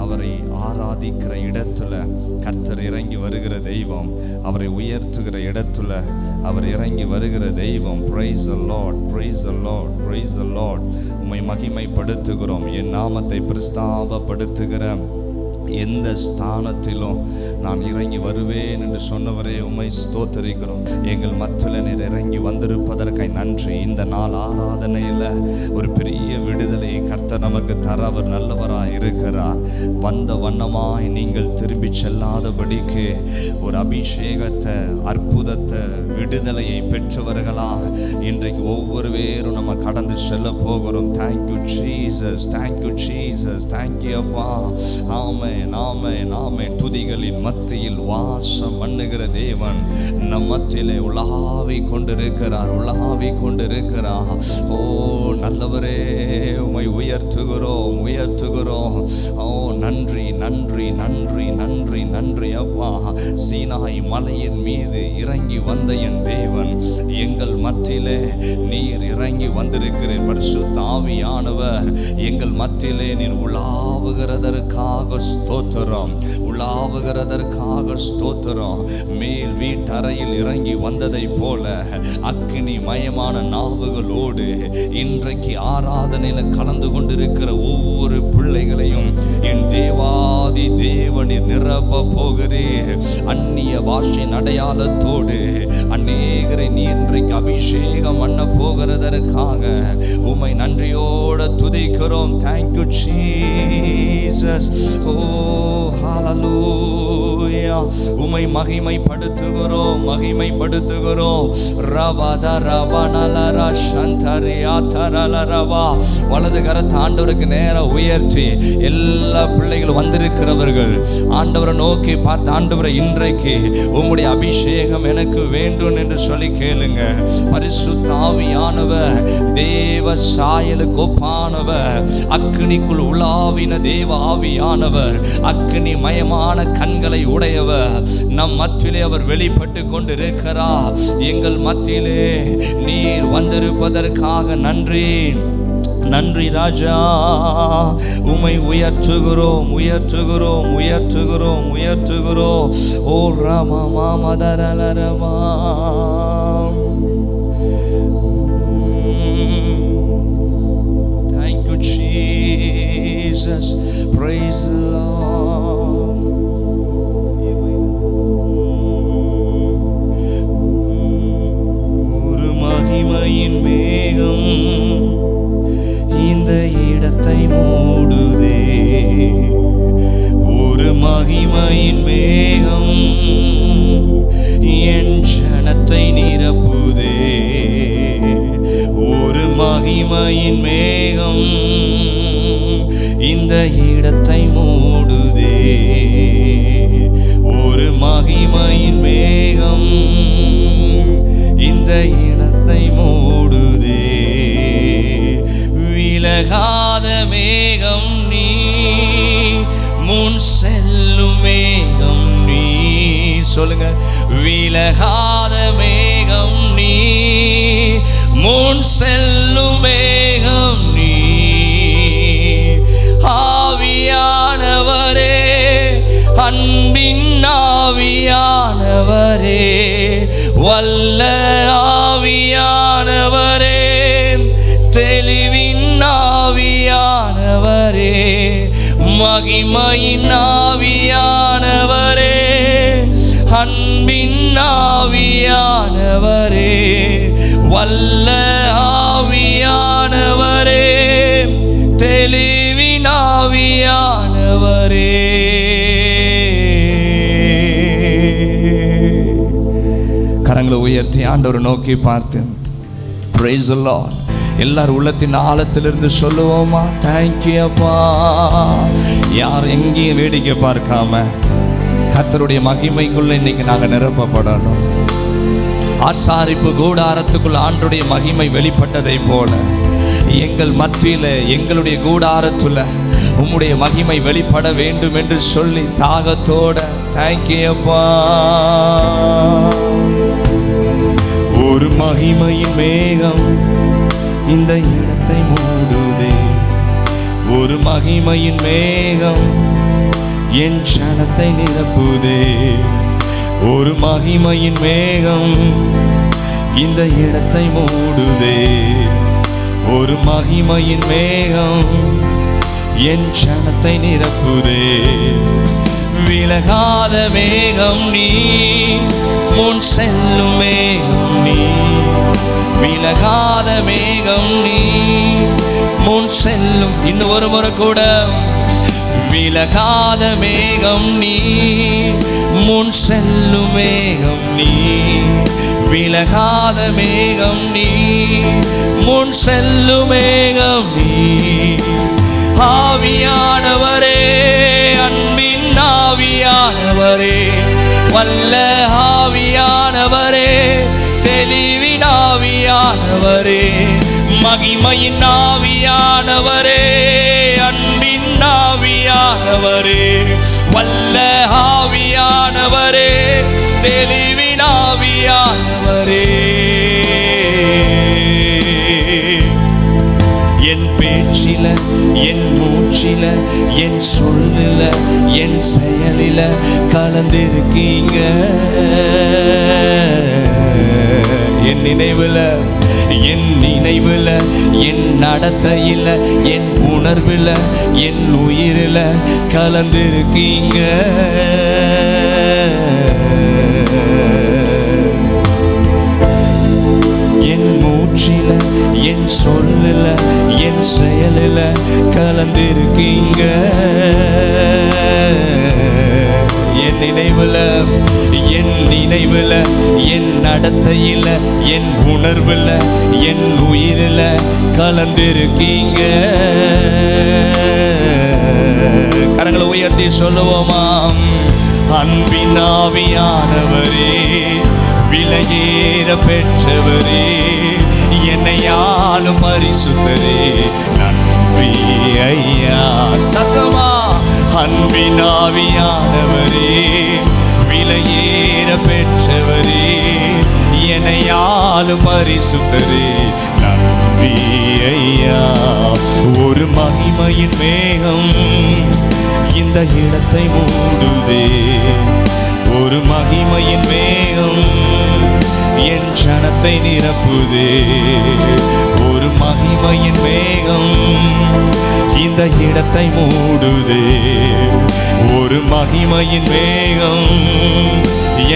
அவரை ஆராதிக்கிற இடத்துல கர்த்தர் இறங்கி வருகிற தெய்வம், அவரை உயர்த்துகிற இடத்துல அவர் இறங்கி வருகிற தெய்வம். Price the lord, praise the lord, praise the Lord. உம்மை மகிமைப்படுத்துகிறோம். என் நாமத்தை பிரஸ்தாபப்படுத்துகிற எந்த ஸ்தானத்திலும் நான் இறங்கி வருவேன் என்று சொன்னவரே உம்மை ஸ்தோத்தரிக்கிறோம். எங்கள் மத்தியில் நீர் இறங்கி வந்திருப்பதற்காய் நன்றி. இந்த நாள் ஆராதனையில் ஒரு பெரிய விடுதலையை கர்த்தர் நமக்கு தர அவர் நல்லவராய் இருக்கிறார். வந்த வண்ணமாய் நீங்கள் திரும்பி செல்லாதபடிக்கு ஒரு அபிஷேகத்தை, அற்புதத்தை, விடுதலையை பெற்றவர்களாக இன்றைக்கு ஒவ்வொரு பேரும் நம்ம கடந்து செல்ல போகிறோம். Thank you Jesus, thank you Jesus, thank you அப்பா. ஆமென், ஆமென், ஆமென். துதிகளின் மத்தியில் வாசம் பண்ணுகிற தேவன் நம் மத்தியிலே உலாவி கொண்டிருக்கிறார், உலாவி கொண்டிருக்கிறார். ஓ நல்லவரே, உம்மை உயர்த்துகிறோம், உயர்த்துகிறோம். ஓ நன்றி, நன்றி, நன்றி, நன்றி, நன்றி அப்பா. சீனாய் மலையின் மீது இறங்கி வந்த என் தேவன், எங்கள் மத்தியிலே நீர் இறங்கி வந்திருக்கிறீர். பரிசுத்த ஆவியானவர் எங்கள் மத்தியிலே நீர் உலாவுகிறதற்காக ஸ்தோத்திரம், உலாவுகிறதற்காக ஸ்தோத்திரம். மேல் வீட்டறையில் இறங்கி வந்ததை போல அக்கினி மயமான நாவுகளோடு இன்றைக்கு ஆராதனையில் கலந்து கொண்டிருக்கிற ஒவ்வொரு பிள்ளைகளையும் என் தேவாதி தேவனில் நிரப்ப போகிறேன். அந்நிய பாஷை அடையாளத்தோடு அநேகரை நீ இன்றைக்கு அபிஷேகம் பண்ண போகிறதற்காக உம்மை நன்றியோடு துதிக்கிறோம். Thank you Jesus. Oh hallelujah. உம்மை மகிமைப்படுத்துகிறோம், மகிமைப்படுத்துகிறோம். ரவத ரவனலர சந்தரியா தரலரவா. வலது கரத்தை ஆண்டவருக்கு நேரா உயர்த்தி எல்லா பிள்ளைகளும் வந்திருக்கிறவர்கள் ஆண்டவரை நோக்கி பார்த்து, ஆண்டவரை இன்றைக்கு உம்முடைய அபிஷேகம் எனக்கு வேண்டும் என்று சொல்லி கேளுங்க. பரிசுத்த ஆவியானவர் தேவ சாயலுக்கு ஒப்பானவர், அக்கினிக்குள் உலாவின தேவ ஆவியானவர், அக்கினி மயமான கண்களை உடையவர் நம் மத்தியிலே அவர் வெளிப்பட்டு கொண்டிருக்கிறார். எங்கள் மத்தியிலே நீர் வந்திருப்பதற்காக நன்றி, நன்றி ராஜா. உம்மை உயர்த்துகிறோம், உயர்த்துகிறோம், உயர்த்துகிறோம், உயர்த்துகிறோம். ஓ Rama மாமதரலரமா. Thank you Jesus, praise the Lord. ஒரு மகிமையின் மேகம் இந்த இடத்தை மூடுதே, ஒரு மகிமையின் மேகம் என் ஜனத்தை நிரப்புதே, ஒரு மகிமையின் மேகம் இந்த இடத்தை மூடுதே, ஒரு மகிமையின் மேகம் இந்த இடத்தை மூடுதே. விலகாத மேகம் நீ, முன் செல்லும் மேகம் நீ. சொல்லுங்க, விலகாத மேகம் நீ, முன் செல்லும் மேகம் நீ. ஆவியானவரே, அன்பின் ஆவியானவரே, வல்ல ஆவியானவரே, தெளிவின் ஆவியானவரே, மகிமையின் ஆவியானவரே, அன்பின் ஆவியானவரே, வல்ல ஆவியானவரே, தெளிவின் ஆவியானவரே. கரங்களை உயர்த்தி ஆண்டவரை நோக்கி பார்த்து praise the Lord. எல்லாரும் உள்ளத்தின் ஆழத்திலிருந்து சொல்லுவோமா? தேங்க்யூ அப்பா. யார் எங்கேயும் வேடிக்கை பார்க்காம கர்த்தருடைய மகிமைக்குள்ள இன்னைக்கு நாங்கள் நிரப்பப்படணும். ஆசாரிப்பு கூடாரத்துக்குள் ஆண்டுடைய மகிமை வெளிப்பட்டதை போல எங்கள் மத்தியில, எங்களுடைய கூடாரத்துல உம்முடைய மகிமை வெளிப்பட வேண்டும் என்று சொல்லி தாகத்தோட தேங்க்யூ அப்பா. ஒரு மகிமையின் மேகம் இந்த இடத்தை மூடுதே, ஒரு மகிமையின் மேகம் என் சனத்தை நிரப்புதே. ஒரு மகிமையின் மேகம் இந்த இடத்தை மூடுதே. ஒரு மகிமையின் மேகம் என் சனத்தை நிரப்புதே. விலகாத மேகம் நீ, முன் செல்லும் மேகம் நீ. விலகாத மேகம் நீ, முன் செல்லும். இன்னும் ஒரு முறை கூட. விலகாத மேகம் நீ, முன் செல்லும் மேகம் நீ. விலகாத மேகம் நீ, முன் செல்லும் மேகம் நீ. ஆவியானவரே, அன்பின் ஆவியானவரே, வல்ல ஆவியானவரே, தெளிவின் ஆவியானவரே, மகிமையின் ஆவியானவரே, அன்பின் ஆவியானவரே, வல்ல ஆவியானவரே, தெளிவின் ஆவியானவரே. என் பேச்சில, என் மூச்சில, என் சொல்லில, என் செயலில கலந்திருக்கீங்க. என் நினைவுல, என் நினைவுல, என் நடத்தையில, என் உணர்வுல, என் உயிரில கலந்திருக்கீங்க. என் மூச்சில, என் சொல்லில, என் செயலில கலந்திருக்கீங்க. என் நினைவுல, என் நினைவுல, என் நடத்தையில, என் உணர்வுல, என் உயிரில கலந்திருக்கீங்க. கரங்களை உயர்த்தி சொல்லுவோமாம். அன்பின் ஆவியானவரே, விலையேற பெற்றவரே, என்னையாலும் பரிசுத்தரே, நன்றி ஐயா. சத்தமா. அன்பின் ஆவியானவரே, விலையேற பெற்றவரே, என்னையாலும் பரிசுத்தரே, நன்றி ஐயா. ஒரு மகிமையின் மேகம் இந்த இடத்தை மூடுதே. ஒரு மகிமையின் மேகம் என் சனத்தை நிரப்புதே. ஒரு மகிமையின் மேகம் இந்த இடத்தை மூடுதே. ஒரு மகிமையின் மேகம்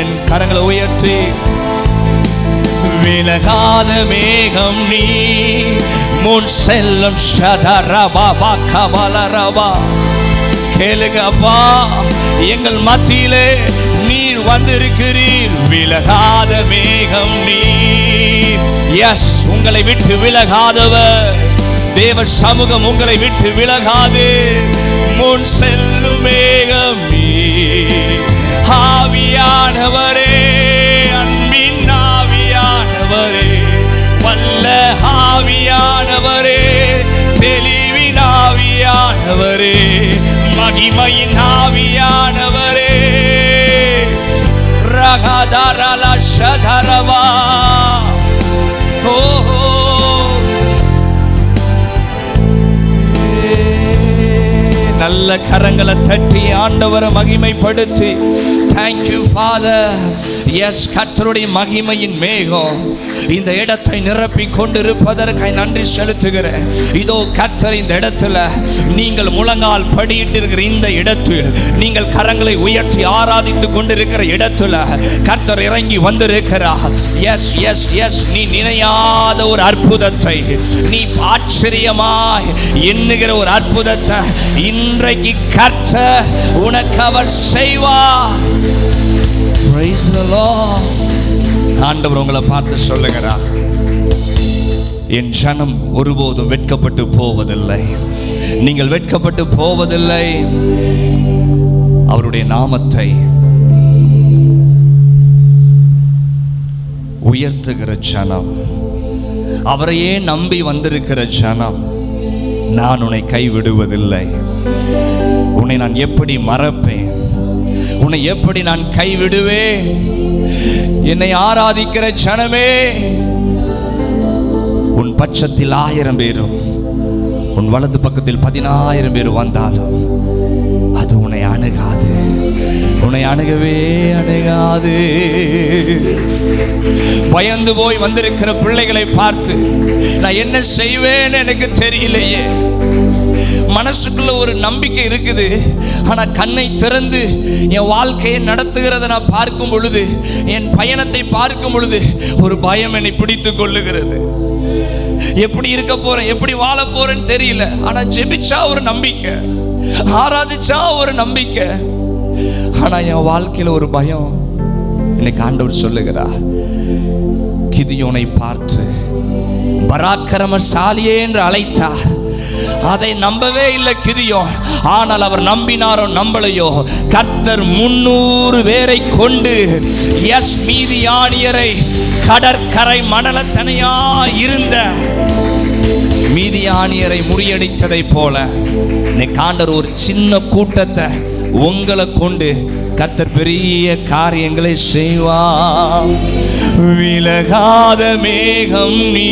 என் கரங்களை உயர்த்தி. விலகாத மேகம் நீ, முன் செல்லும் ஷதரபா கமலரபா. கேளுங்கப்பா, எங்கள் மத்தியிலே நீர் வந்திருக்கிறீர். விலகாத மேகம் நீர். எஸ், உங்களை விட்டு விலகாதவர். தேவ சமூகம் உங்களை விட்டு விலகாது. முன் செல்லும் மேகம் நீர். ஆவியானவரே, அன்பின் ஆவியானவரே, வல்ல ஆவியானவரே, தெளிவின் ஆவியானவரே, மகிமையின் ஆவியானவரே, ரகதரல ஷதரவா. ஓஹோ, நல்ல கரங்களை தட்டி ஆண்டவரை மகிமைப்படுத்தி. Thank you father. எஸ், கர்த்தருடைய மகிமையின் மேகம் இந்த இடத்தை நிரப்பி கொண்டிருப்பதற்காக நன்றி செலுத்துகிறேன். இதோ கர்த்தர் இந்த இடத்துல, நீங்கள் முழங்கால் படியிட்டு இருக்கிற இந்த இடத்தில், நீங்கள் கரங்களை உயர்த்தி ஆராதித்து கொண்டிருக்கிற இடத்துல கர்த்தர் இறங்கி வந்திருக்கிறார். எஸ் எஸ் எஸ், நீ நினையாத ஒரு அற்புதத்தை, நீ ஆச்சரியமாய் எண்ணுகிற ஒரு அற்புதத்தை இன்றைக்கு கர்த்தர் உனக்கு அவர் செய்வார். Praise the Lord. ஆண்டவர் உங்களை பார்த்து சொல்லுகிறார், என் ஜனம் ஒருபோதும் வெட்கப்பட்டு போவதில்லை. நீங்கள் வெட்கப்பட்டு போவதில்லை. அவருடைய நாமத்தை உயர்த்துகிற ஜனம், அவரையே நம்பி வந்திருக்கிற ஜனம், நான் உன்னை கைவிடுவதில்லை. உன்னை நான் எப்படி மறப்பேன்? உன்னை எப்படி நான் கைவிடுவேன்? என்னை ஆராதிக்கிற ஜனமே, உன் பட்சத்தில் 1000 பேரும் உன் வலது பக்கத்தில் 10,000 பேர் வந்தாலும் அது உன்னை அணுகாது, உன்னை அணுகவே அணுகாது. பயந்து போய் வந்திருக்கிற பிள்ளைகளை பார்த்து நான் என்ன செய்வேன்னு எனக்கு தெரியலையே, மனசுக்குள்ள ஒரு நம்பிக்கை இருக்குது, ஆனா கண்ணை திறந்து என் வாழ்க்கையை நடத்துகிறத நான் பார்க்கும் பொழுது, என் பயணத்தை பார்க்கும் பொழுது ஒரு பயம் என்னை பிடித்து கொள்ளுகிறது. எப்படி இருக்க போறேன், எப்படி வாழ போறேன்னு தெரியல. ஆனா ஜெபிச்சா ஒரு நம்பிக்கை, ஆராதிச்சா ஒரு நம்பிக்கை, ஆனா என் வாழ்க்கையில ஒரு பயம். இன்னைக்கு ஆண்டவர் சொல்லுகிறார், கிதியோனை பார்த்து பராக்கிரமசாலியே என்று அழைத்தார். அதை நம்பவே இல்லை கிதியோன். ஆனால் அவர் நம்பினாரோ நம்பலையோ, கர்த்தர் 300 பேரை கொண்டு மீதியானியரை கடற்கரை மணலத்தனையா இருந்த மீதியானியரை முறியடித்ததை போல இன்னைக்கு ஆண்டவர் ஒரு சின்ன கூட்டத்தை உங்களை கொண்டு கர்த்தர் பெரிய காரியங்களை செய்வார். விலகாத மேகம் நீ,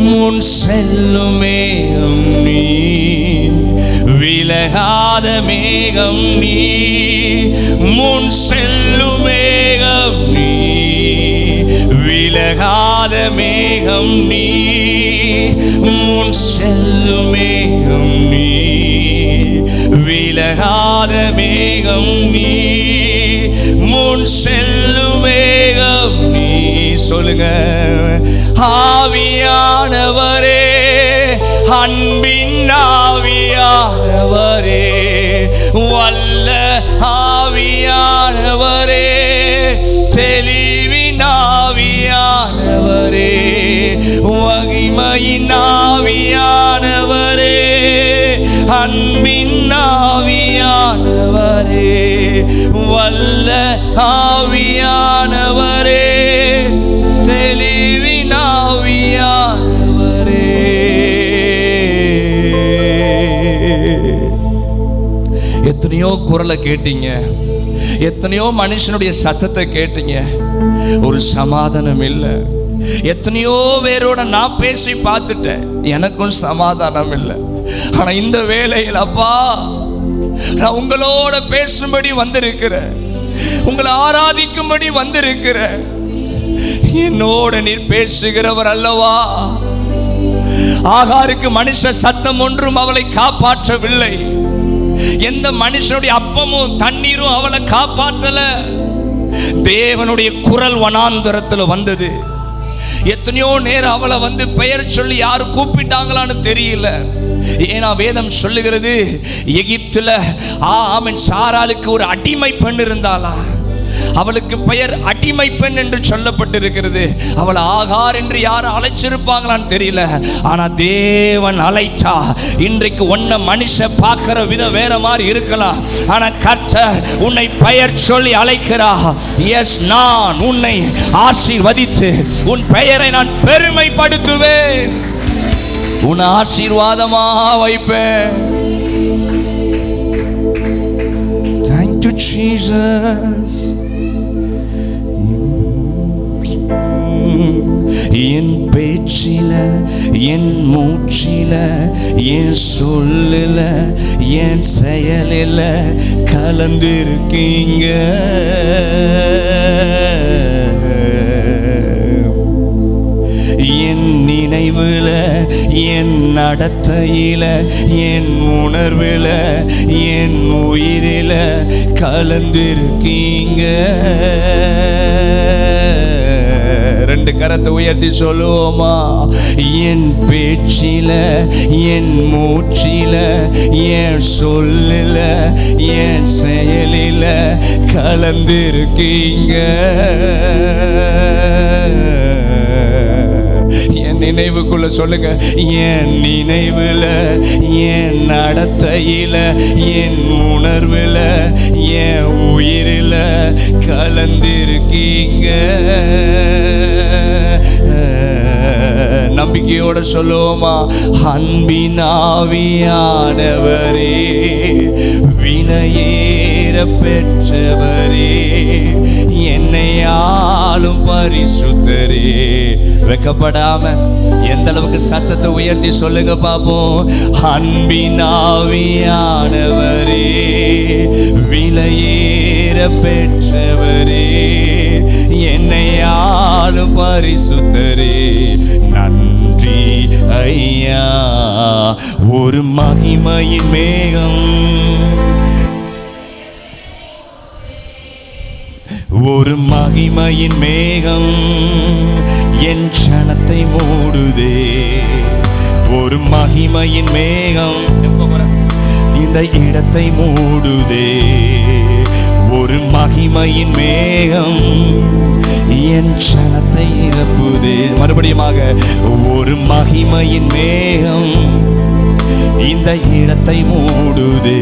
முன் செல்லும் மேகம் நீ, விலகாத மேகம் நீ, முன் செல்லும் மேகம் நீ, விலகாத மேகம் நீ, முன் செல்லும் மேகம் நீ, விலகாத மேகம் நீ, முன் செல்லும் மேகம் நீ. சொல்லுங்க, ஆவியானவரே, அன்பின் ஆவியானவரே, வல்ல ஆவியானவரே, தெளிவின் ஆவியானவரே, மகிமையின் ஆவியானவரே, அன்பின் ஆவியானவரே, வல்ல ஆவியானவரே, தெளிவின் ஆவியானவரே. எத்தனையோ குரலை கேட்டீங்க, எத்தனையோ மனுஷனுடைய சத்தத்தை கேட்டீங்க, ஒரு சமாதானம் இல்லை. எத்தனையோ பேரோட நான் பேசி பார்த்துட்டேன், எனக்கும் சமாதானம் இல்லை. ஆனா இந்த வேளையில் அப்பா, நான் உங்களோட பேசும்படி வந்திருக்கிறேன், உங்களை ஆராதிக்கும்படி வந்திருக்கிறேன். என்னோட நீர் பேசுகிறவர் அல்லவா? ஆகாருக்கு மனுஷ சத்தம் ஒன்றும் அவளை காப்பாற்றவில்லை, எந்த மனுஷனுடைய அப்பமும் தண்ணீரும் அவளை காப்பாற்றல. தேவனுடைய குரல் வனாந்தரத்தில் வந்தது. எத்தனையோ நேரம் அவளை வந்து பெயர் சொல்லி யாரு கூப்பிட்டாங்களான்னு தெரியல. ஏன்னா வேதம் சொல்லுகிறது, எகிப்துல ஆமென் சாராளுக்கு ஒரு அடிமை பெண் இருந்தாளா, அவளுக்கு பெயர் அடிமை பெண் என்று சொல்லப்பட்டிருக்கிறது. அவள் ஆகார் என்று யாரும் அழைச்சிருப்பாங்களான்னு தெரியல, ஆனா தேவன் அழைத்தா. இன்றைக்கு உன்னை மனுஷ பார்க்கிற விதம் வேற மாதிரி இருக்கலாம், ஆனா கர்த்தர் உன்னை பெயர் சொல்லி அழைக்கிறா. எஸ், நான் உன்னை ஆசீர்வதித்து உன் பெயரை நான் பெருமைப்படுத்துவேன், உன்னை ஆசீர்வாதமா வைப்பேன். Thank you Jesus. என் பேச்சில, என் மூச்சில, என் சொல்லில, என் செயலில கலந்திருக்கீங்க. என் நினைவுல, என் நடத்தையில, என் உணர்வுல, என் உயிரில கலந்திருக்கீங்க. ரெண்டு கரத்தை உயர்த்தி சொல்லுவோமா? என் பேச்சில, என் மூச்சில, என் சொல்லில, என் செயலில கலந்திருக்கீங்க. என் நினைவுக்குள்ள சொல்லுங்க, என் நினைவுல, என் நடத்தையில, என் உணர்வுல, என் உயிரில கலந்திருக்கீங்க. நம்பிக்கையோட சொல்லுவோமா? அன்பின் ஆவியானவரே, விலையேற பெற்றவரே, என்னை ஆளும் பரிசுத்தரே. வெக்கப்படாம எந்த அளவுக்கு சத்தத்தை உயர்த்தி சொல்லுங்க பாப்போம். அன்பின் ஆவியானவரே, விலையேற பெற்றவரே, என்னை ஆளும் பரிசுத்தரே, நன்றி ஐயா. ஒரு மகிமையின் மேகம், ஒரு மகிமையின் மேகம் என் ஜனத்தை மூடுதே. ஒரு மகிமையின் மேகம் இந்த இடத்தை மூடுதே. ஒரு மகிமையின் மேகம் என் ஜனத்தை நிரப்புதே. மறுபடியுமாக, ஒரு மகிமையின் மேகம் இந்த இடத்தை மூடுதே.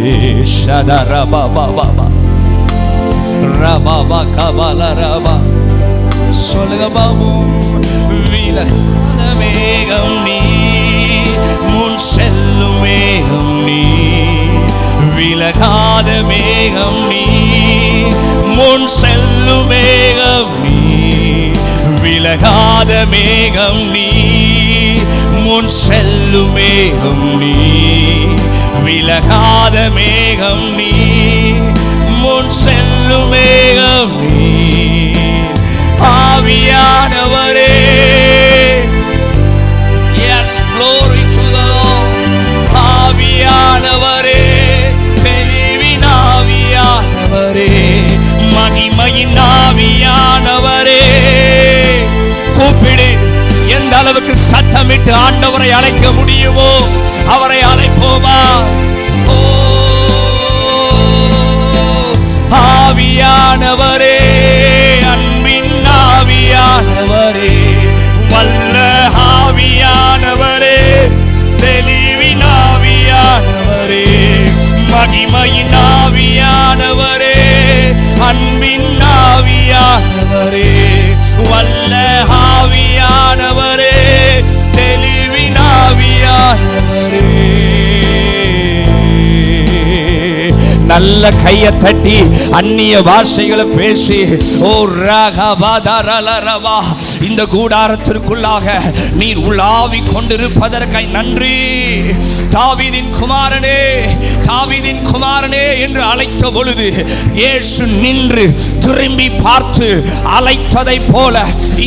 ஷதரபா பாபா ரபா கபல ரபா. சொல்லுங்க பாபு. விலகாத மேகம் நீ, முன் செல்லும் மேகம் நீ. விலகாத மேகம் நீ, முன் செல்லும் மேகம் நீ. விலகாத மேகம் நீ, முன் செல்லும் மேகம் நீ. விலகாத மேகம் நீ, முன் செல்லும் மேகம் நீ. ஆவியானவரே, yes, glory to the Lord. ஆவியானவரே, தெளிவின் ஆவியானவரே, மகிமையின் ஆவியானவரே, கூப்பிடு. எந்த அளவுக்கு சத்தமிட்டு ஆண்டவரை அழைக்க முடியுமோ அவரை அழைப்போமா? ஆவியானவரே, அன்பின் ஆவியானவரே, வல்ல ஆவியானவரே, தெளிவின் ஆவியானவரே, மகிமையின் ஆவியானவரே, அன்பின் ஆவியானவரே, வல்ல ஆவியானவரே, தெளிவின் ஆவியானவரே. நல்ல கையை தட்டி அந்நிய பாஷைகளை பேசி, ஓ ரகபதரலரவா, இந்த கூடாரத்திற்குள்ளாக நீர் உலாவி கொண்டிருப்பதற்காய் நன்றி. தாவீதின் குமாரனே, தாவீதின் குமாரனே என்று அழைத்த பொழுது இயேசு நின்று திரும்பி பார்த்து அழைத்ததை போல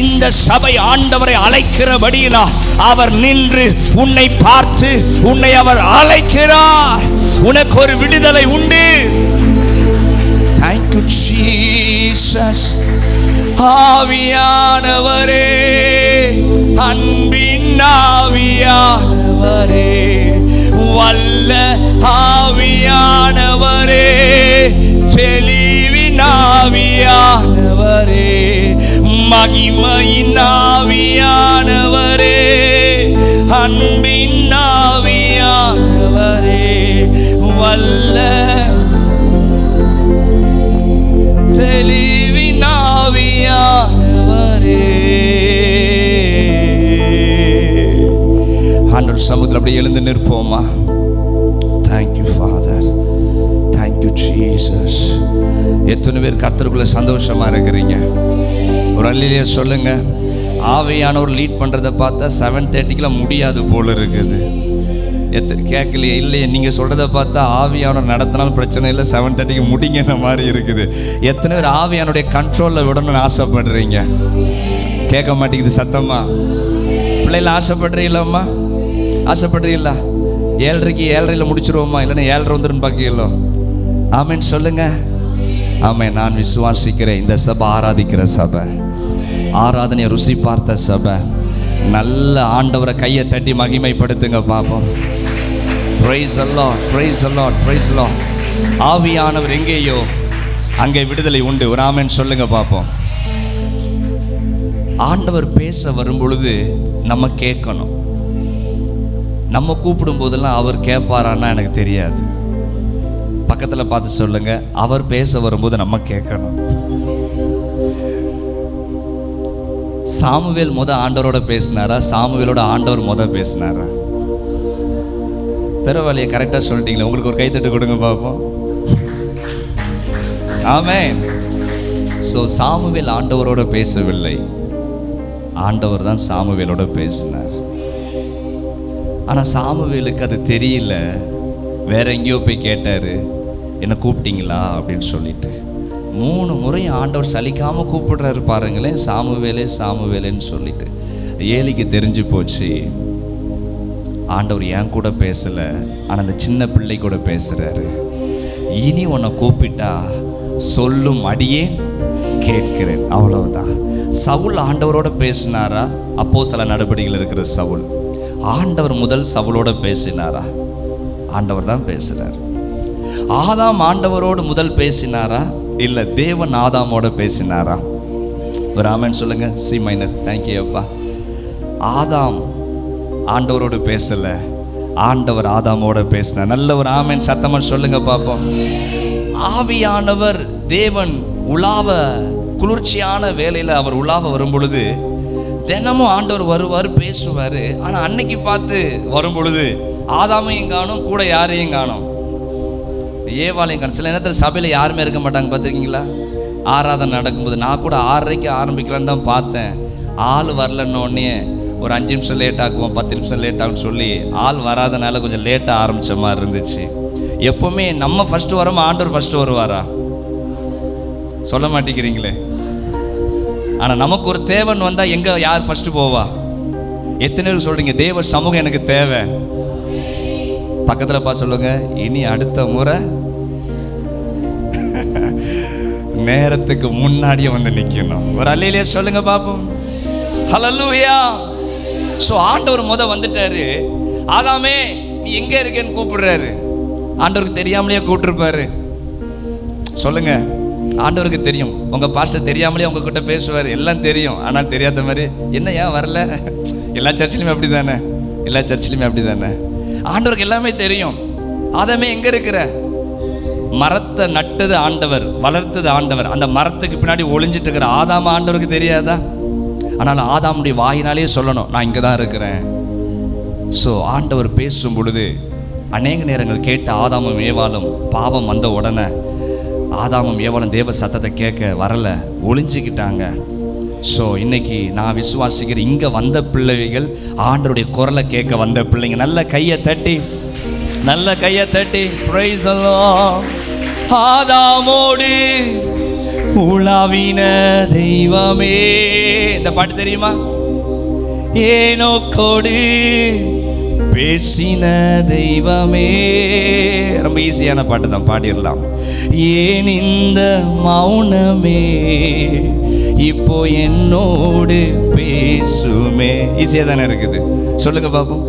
இந்த சபை ஆண்டவரை அழைக்கிறபடியினா அவர் நின்று உன்னை பார்த்து உன்னை அவர் அழைக்கிறார். உனக்கு ஒரு விடுதலை உண்டு. Thank you Jesus. ஆவியானவரே, அன்பின் ஆவியானவரே, வல்ல ஆவியானவரே, தெளிவின் ஆவியானவரே, மகிமையின் ஆவியானவரே, அன்பின் ஆவியானவரே, வல்ல தெளிவின் ஆவியானவரே. ஆண்டவர் சமூகத்தில் அப்படியே எழுந்து நிற்போமா? Thank you Father, thank you Jesus. எத்தனை பேர் கர்த்தருக்குள்ள சந்தோஷமா இருக்கிறீங்க? ஒரு அல்லேலூயா சொல்லுங்க. ஆவியானவர் லீட் பண்றதை பார்த்தா 7:30 முடியாது போல இருக்குது. கேட்கலையே? இல்லையே, நீங்கள் சொல்கிறத பார்த்தா ஆவியானவர் நடத்தினாலும் பிரச்சனை இல்லை, 7:30 முடிங்கிற மாதிரி இருக்குது. எத்தனை பேர் ஆவியானுடைய கண்ட்ரோலில் விடணும்னு ஆசைப்படுறீங்க? கேட்க மாட்டேங்குது சத்தம்மா. பிள்ளைல ஆசைப்படுறீங்களா? ஆசைப்படுறீங்களா? 7:30 7:30 முடிச்சிருவோமா? இல்லைன்னா 7:30 வந்துடும் பார்க்கலோ. ஆமேன் சொல்லுங்க. ஆமேன். நான் விசுவாசிக்கிறேன். இந்த சபை ஆராதிக்கிற சபை, ஆராதனையை ருசி பார்த்த சபை. நல்ல ஆண்டவரை கையை தட்டி மகிமைப்படுத்துங்க பாப்போம். Praise the Lord, praise the Lord, praise the Lord. ஆவியானவர் எங்கேயோ அங்கே விடுதலை உண்டு. ஒரு ஆமென் சொல்லுங்க பாப்போம். ஆண்டவர் பேச வரும் பொழுது நம்ம கேட்கணும். நம்ம கூப்பிடும் போதெல்லாம் அவர் கேட்பாரான்னா எனக்கு தெரியாது. பக்கத்தில் பார்த்து சொல்லுங்க, அவர் பேச வரும்போது நம்ம கேட்கணும். சாமுவேல் ஆண்டவரோட பேசினாரா, சாமுவேலோட ஆண்டவர் பேசினாரா? பரவாயில்லையே, கரெக்டாக சொல்லிட்டீங்களே. உங்களுக்கு ஒரு கைத்தட்டு கொடுங்க பார்ப்போம். ஆமென். ஸோ சாமுவேல் ஆண்டவரோட பேசவில்லை, ஆண்டவர் தான் சாமுவேலோட பேசினார். ஆனால் சாமுவேலுக்கு அது தெரியல. வேற எங்கேயோ போய் கேட்டார், என்ன கூப்பிட்டீங்களா அப்படின்னு சொல்லிட்டு. 3 முறை ஆண்டவர் சலிக்காமல் கூப்பிடுறாரு பாருங்களேன், சாமுவேலே சாமுவேலேன்னு சொல்லிட்டு. ஏலிக்கு தெரிஞ்சு போச்சு, ஆண்டவர் என் கூட பேசலை, ஆனால் அந்த சின்ன பிள்ளை கூட பேசுகிறாரு. இனி உன்னை கூப்பிட்டா சொல்லும் அடியே கேட்கிறேன், அவ்வளவுதான். சவுல் ஆண்டவரோட பேசினாரா? அப்போஸ்தலர் நடபடிகள் இருக்கிற சவுல், ஆண்டவர் முதல் சவுலோட பேசினாரா? ஆண்டவர் தான் பேசுகிறார். ஆதாம் ஆண்டவரோடு முதல் பேசினாரா, இல்லை தேவன் ஆதாமோட பேசினாரா? ஒரு ஆமென் சொல்லுங்க. C minor. தேங்க்யூ அப்பா. ஆதாம் ஆண்டவரோடு பேசலை, ஆண்டவர் ஆதாமோட பேசினார். நல்ல ஒரு ஆமென் சத்தமாக சொல்லுங்க பார்ப்போம். ஆவியானவர் தேவன் உலாவ, குளிர்ச்சியான வேலையில் அவர் உலாவ வரும் பொழுது தினமும் ஆண்டவர் வருவார், பேசுவார். ஆனால் அன்னைக்கு பார்த்து வரும் பொழுது ஆதாமையும் காணும், கூட யாரையும் காணும், ஏவாளையும் காணும். சில நேரத்தில் சபையில் யாருமே இருக்க மாட்டாங்க, பார்த்துருக்கீங்களா? ஆராதனை நடக்கும்போது நான் கூட 6:30 ஆரம்பிக்கலான்னு தான் பார்த்தேன். ஆள் வரலன்னொடனே ஒரு 5 நிமிஷம் லேட் ஆகுவோம், 10 நிமிஷம் லேட் ஆகும்னு சொல்லி ஆள் வராதனால கொஞ்சம் லேட்டாக ஆரம்பித்த மாதிரி இருந்துச்சு. எப்போவுமே நம்ம ஃபஸ்ட்டு வரோமா, ஆண்டவர் ஃபஸ்ட்டு வருவாரா? சொல்ல மாட்டேங்கிறீங்களே. ஆனால் நமக்கு ஒரு தேவன் வந்தால் எங்கே யார் ஃபஸ்ட்டு போவா? எத்தனை பேர் சொல்கிறீங்க தேவ சமூகம் எனக்கு தேவை? பக்கத்தில் பா சொல்லுங்க, இனி அடுத்த முறை நேரத்துக்கு முன்னாடியே வந்து நிற்கணும். ஒரு அல்லேலூயா சொல்லுங்க பாப்போம். ஹல்லேலூயா. ஸோ ஆண்டவர் வந்துட்டாரு. ஆதாமே நீ எங்கே இருக்கேன்னு கூப்பிடுறாரு. ஆண்டவருக்கு தெரியாமலேயே கூப்பிட்டுருப்பாரு. சொல்லுங்க, ஆண்டவருக்கு தெரியும். உங்கள் பாஸ்டர் தெரியாமலே உங்ககிட்ட பேசுவார், எல்லாம் தெரியும். ஆனால் தெரியாத மாதிரி என்ன ஏன் வரல? எல்லா சர்ச்சிலையுமே அப்படி தானே, எல்லா சர்ச்சிலையுமே அப்படி தானே. ஆண்டவருக்கு எல்லாமே தெரியும். ஆதாமே எங்கே இருக்கிற? மரத்தை நட்டது ஆண்டவர், வளர்த்தது ஆண்டவர். அந்த மரத்துக்கு பின்னாடி ஒளிஞ்சிட்டு இருக்கிற ஆதாம ஆண்டவருக்கு தெரியாதா? ஆனால் ஆதாமுடைய வாயினாலே சொல்லணும், நான் இங்கே தான் இருக்கிறேன். ஸோ ஆண்டவர் பேசும் பொழுது அநேக நேரங்கள் கேட்ட ஆதாமும் ஏவாளும் பாவம் வந்த உடனே ஆதாமும் ஏவாளும் தேவ சத்தத்தை கேட்க வரல, ஒளிஞ்சிக்கிட்டாங்க. ஸோ இன்னைக்கு நான் விசுவாசிக்கிறேன், இங்கே வந்த பிள்ளைகள் ஆண்டவருடைய குரலை கேட்க வந்த பிள்ளைங்க. நல்ல கையை தட்டி, நல்ல கையை தட்டி பிரைஸ் தி லார்ட். ஆதாமோடு உலாவின தெய்வமே. இந்த பாட்டு தெரியுமா? ஏனோக்கோடு பேசின தெய்வமே. ரொம்ப ஈஸியான பாட்டு தான், பாடிடலாம். ஏன் இந்த மௌனமே இப்போ என்னோடு பேசுமே. ஈஸியாக தானே இருக்குது, சொல்லுங்க பாப்போம்.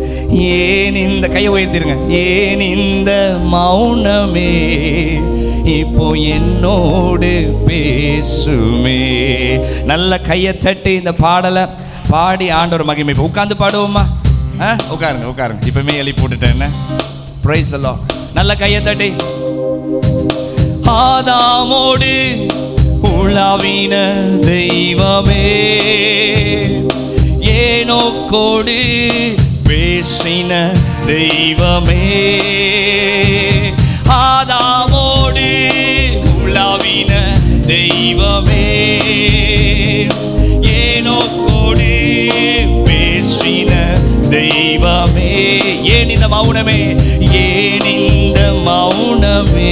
ஏன் இந்த கையை உயர்த்திருங்க. ஏன் இந்த மௌனமே இப்போ என்னோடு பேசுமே. நல்ல கையை தட்டி இந்த பாடலை பாடி ஆண்டவர் மகிமை. உட்கார்ந்து பாடுவோமா? உட்காருங்க உட்காருங்க. இப்பவுமே எழுப்பி போட்டுட்டேன். என்ன பிரைஸ் தி லார்ட். நல்ல கையை தட்டி. ஆதாமோடு உலாவின தெய்வமே, ஏனோக்கோடு பேசின தெய்வமே. ஆதாமோடு உலாவின தெய்வமே, ஏனோக்கோடு பேசின தெய்வமே. ஏன் இந்த மௌனமே, ஏன் இந்த மௌனமே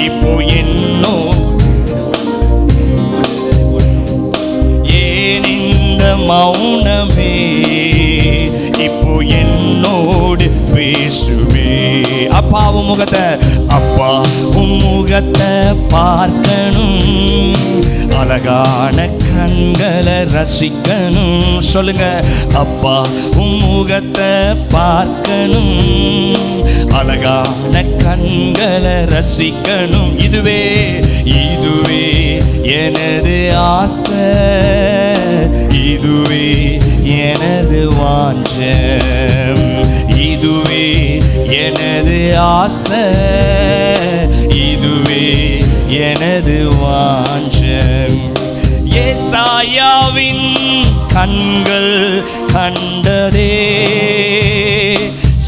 இப்போ என்னோ, ஏன் இந்த மௌனமே இப்போ என்னோடு பேசுவே. அப்பா உன் முகத்தை, அப்பா உன் முகத்தை பார்க்கணும், அழகான கண்களை ரசிக்கணும். சொல்லுங்க, அப்பா உன் முகத்தை பார்க்கணும், அழகான கண்களை ரசிக்கணும். இதுவே இதுவே எனது ஆசை, இதுவே எனது வாஞ்சம், இதுவே எனது ஆசை, இதுவே எனது வாஞ்சம். ஏசாயாவின் கண்கள் கண்டதே,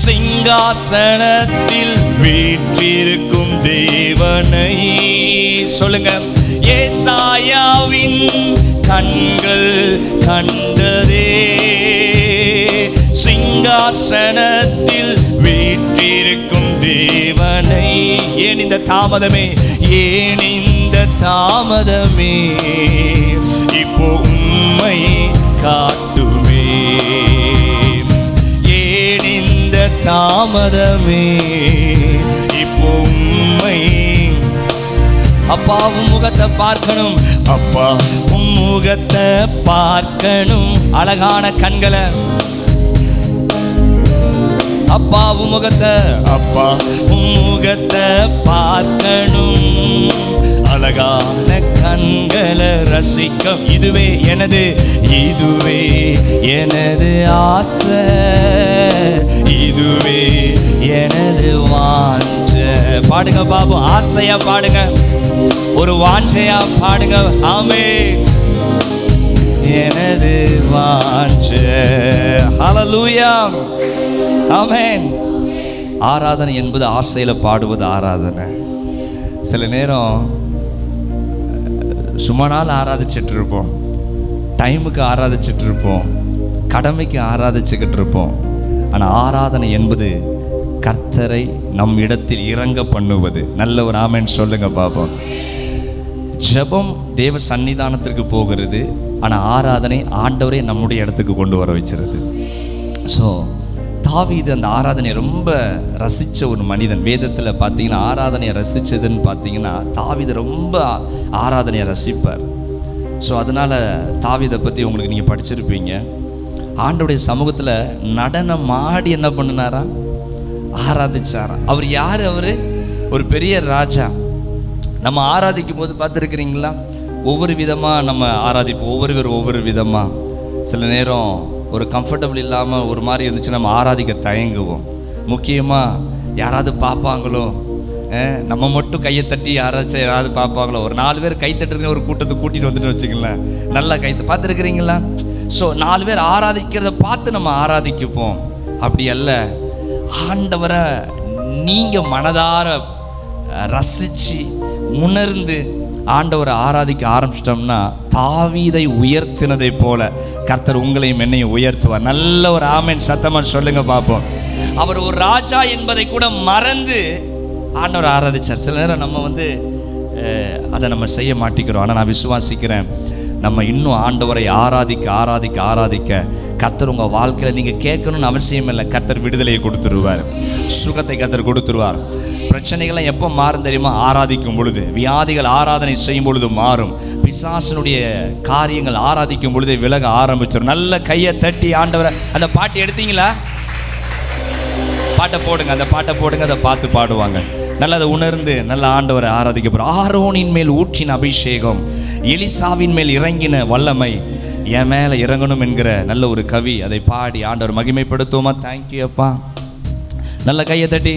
சிங்காசனத்தில் வீற்றிருக்கும் தேவனை. சொல்லுங்க, ஏசாயாவின் கண்கள் கண்டதே, சிங்காசனத்தில் வீற்றிருக்கும் தேவனை. ஏன் இந்த தாமதமே, ஏன் இந்த தாமதமே, இப்போ உம்மை காட்டுமே. ஏன் இந்த தாமதமே, இப்போ உம்மை. அப்பா உம் முகத்தை பார்க்கணும், அப்பா உம் முகத்தை பார்க்கணும். அழகான கண்களை, அப்பா உம் முகத்தை, அப்பா உம் முகத்தை பார்க்கணும். அழகான கண்களை ரசிக்கும். இதுவே எனது, இதுவே எனது ஆசை, இதுவே எனது வாஞ்ச. பாடுங்க பாபு, ஆசையா பாடுங்க, ஒரு வாஞ்சையா பாடுங்க. ஆமென். எனது வாஞ்ச. ஹல்லேலூயா. ஆமென். ஆராதனை என்பது ஆசையில பாடுவது ஆராதனை. சில நேரம் சும்மா நாள் ஆராதிச்சுட்டு இருப்போம், டைமுக்கு ஆராதிச்சுட்டு இருப்போம், கடமைக்கு ஆராதிச்சுக்கிட்டு இருப்போம். ஆனால் ஆராதனை என்பது கர்த்தரை நம் இடத்தில் இறங்க பண்ணுவது. நல்ல ஒரு ஆமென் சொல்லுங்க பாப்போம். ஜெபம் தேவ சன்னிதானத்திற்கு போகிறது, ஆனால் ஆராதனை ஆண்டவரே நம்முடைய இடத்துக்கு கொண்டு வர வச்சிருது. ஸோ தாவீது அந்த ஆராதனையை ரொம்ப ரசித்த ஒரு மனிதன். வேதத்தில் பார்த்தீங்கன்னா ஆராதனையை ரசித்ததுன்னு பார்த்தீங்கன்னா தாவீது ரொம்ப ஆராதனையை ரசிப்பார். ஸோ அதனால் தாவீதை பற்றி உங்களுக்கு நீங்கள் படிச்சிருப்பீங்க. ஆண்டவருடைய சமூகத்தில் நடனம் ஆடி என்ன பண்ணினாரா, ஆராதிச்சாரா. அவர் யார்? அவர் ஒரு பெரிய ராஜா. நம்ம ஆராதிக்கும் போது பார்த்துருக்கிறீங்களா, ஒவ்வொரு விதமாக நம்ம ஆராதிப்போம், ஒவ்வொரு விதமாக. சில நேரம் ஒரு கம்ஃபர்டபுள் இல்லாமல் ஒரு மாதிரி இருந்துச்சு, நம்ம ஆராதிக்க தயங்குவோம். முக்கியமாக யாராவது பார்ப்பாங்களோ, நம்ம மட்டும் கையை தட்டி யாராச்சும் யாராவது பார்ப்பாங்களோ. ஒரு 4 பேர் கை தட்டுறதுன்னு ஒரு கூட்டத்தை கூட்டிகிட்டு வந்துட்டு வச்சுக்கலாம், நல்லா கை பார்த்துருக்குறீங்களா. ஸோ 4 பேர் ஆராதிக்கிறத பார்த்து நம்ம ஆராதிக்குப்போம். அப்படி அல்ல, ஆண்டவரை நீங்கள் மனதார ரசித்து உணர்ந்து ஆண்டவரை ஆராதிக்க ஆரம்பிச்சிட்டோம்னா தாவீதை உயர்த்தினதை போல கர்த்தர் உங்களையும் என்னையும் உயர்த்துவார். நல்ல ஒரு ஆமென் சத்தமாக சொல்லுங்க பார்ப்போம். அவர் ஒரு ராஜா என்பதை கூட மறந்து ஆண்டவரை ஆராதிச்சார். சில நேரம் நம்ம அதை நம்ம செய்ய மாட்டேங்கிறோம். ஆனால் நான் விசுவாசிக்கிறேன், நம்ம இன்னும் ஆண்டவரை ஆராதிக்க கர்த்தர் உங்கள் வாழ்க்கையில் நீங்கள் கேட்கணும்னு அவசியம் இல்லை. கர்த்தர் விடுதலையை கொடுத்துருவார், சுகத்தை கர்த்தர் கொடுத்துருவார். பிரச்சனைகள்லாம் எப்போ மாறும் தெரியுமா? ஆராதிக்கும் பொழுது. வியாதிகள் ஆராதனை செய்யும் பொழுது மாறும். பிசாசனுடைய காரியங்கள் ஆராதிக்கும் பொழுது விலக ஆரம்பிச்சிடும். நல்ல கையை தட்டி ஆண்டவரை. அந்த பாட்டு எடுத்தீங்களா? பாட்டை போடுங்க, அந்த பாட்டை போடுங்க, அதை பார்த்து பாடுவாங்க. நல்லதை உணர்ந்து நல்ல ஆண்டவரை ஆராதிக்க போகிறோம். ஆரோனின் மேல் ஊற்றின அபிஷேகம், எலிசாவின் மேல் இறங்கின வல்லமை என் மேலே இறங்கணும் என்கிற நல்ல ஒரு கவி. அதை பாடி ஆண்டவர் மகிமைப்படுத்துவோமா? தேங்க்யூ அப்பா. நல்ல கையை தட்டி.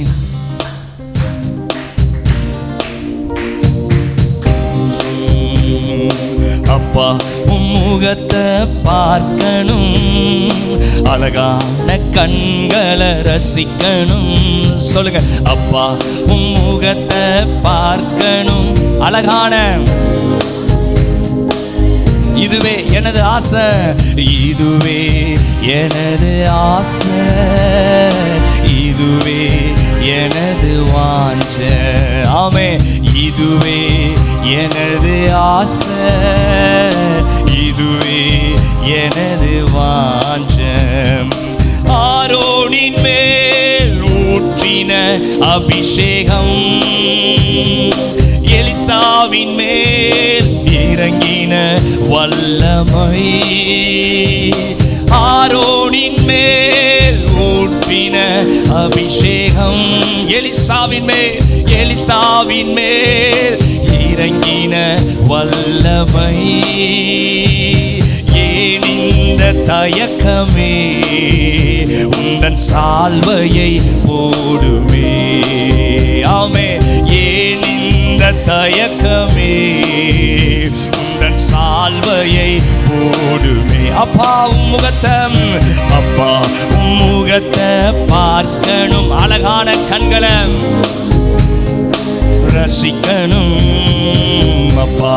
அப்பா முகத்தை பார்க்கணும், அழகான கண்களை ரசிக்கணும். சொல்லுங்க, அப்பா முகத்தை பார்க்கணும், அழகான. இதுவே எனது ஆசை, இதுவே எனது ஆசை, இதுவே எனது வாஞ்ச. ஆமே, இதுவே எனது ஆசை, இதுவே எனது வாஞ்சம். ஆரோனின் மேல் ஊற்றின அபிஷேகம், எலிசாவின் மேல் இறங்கின வல்லமை. ஆரோனின் மேல் ஊற்றின அபிஷேகம், எலிசாவின் மேல் இறங்கின வல்லமை, ஏன் இந்த தயக்கமே, உந்தன் சால்வையை போடுமே. ஆமே, ஏன் இந்த தயக்கமே, உந்தன் சால்வையை போடுமே. அப்பா உம்முகத்தை, அப்பா உம்முகத்தை பார்க்கணும், அழகான கண்களை ரசிக்கணும். அப்பா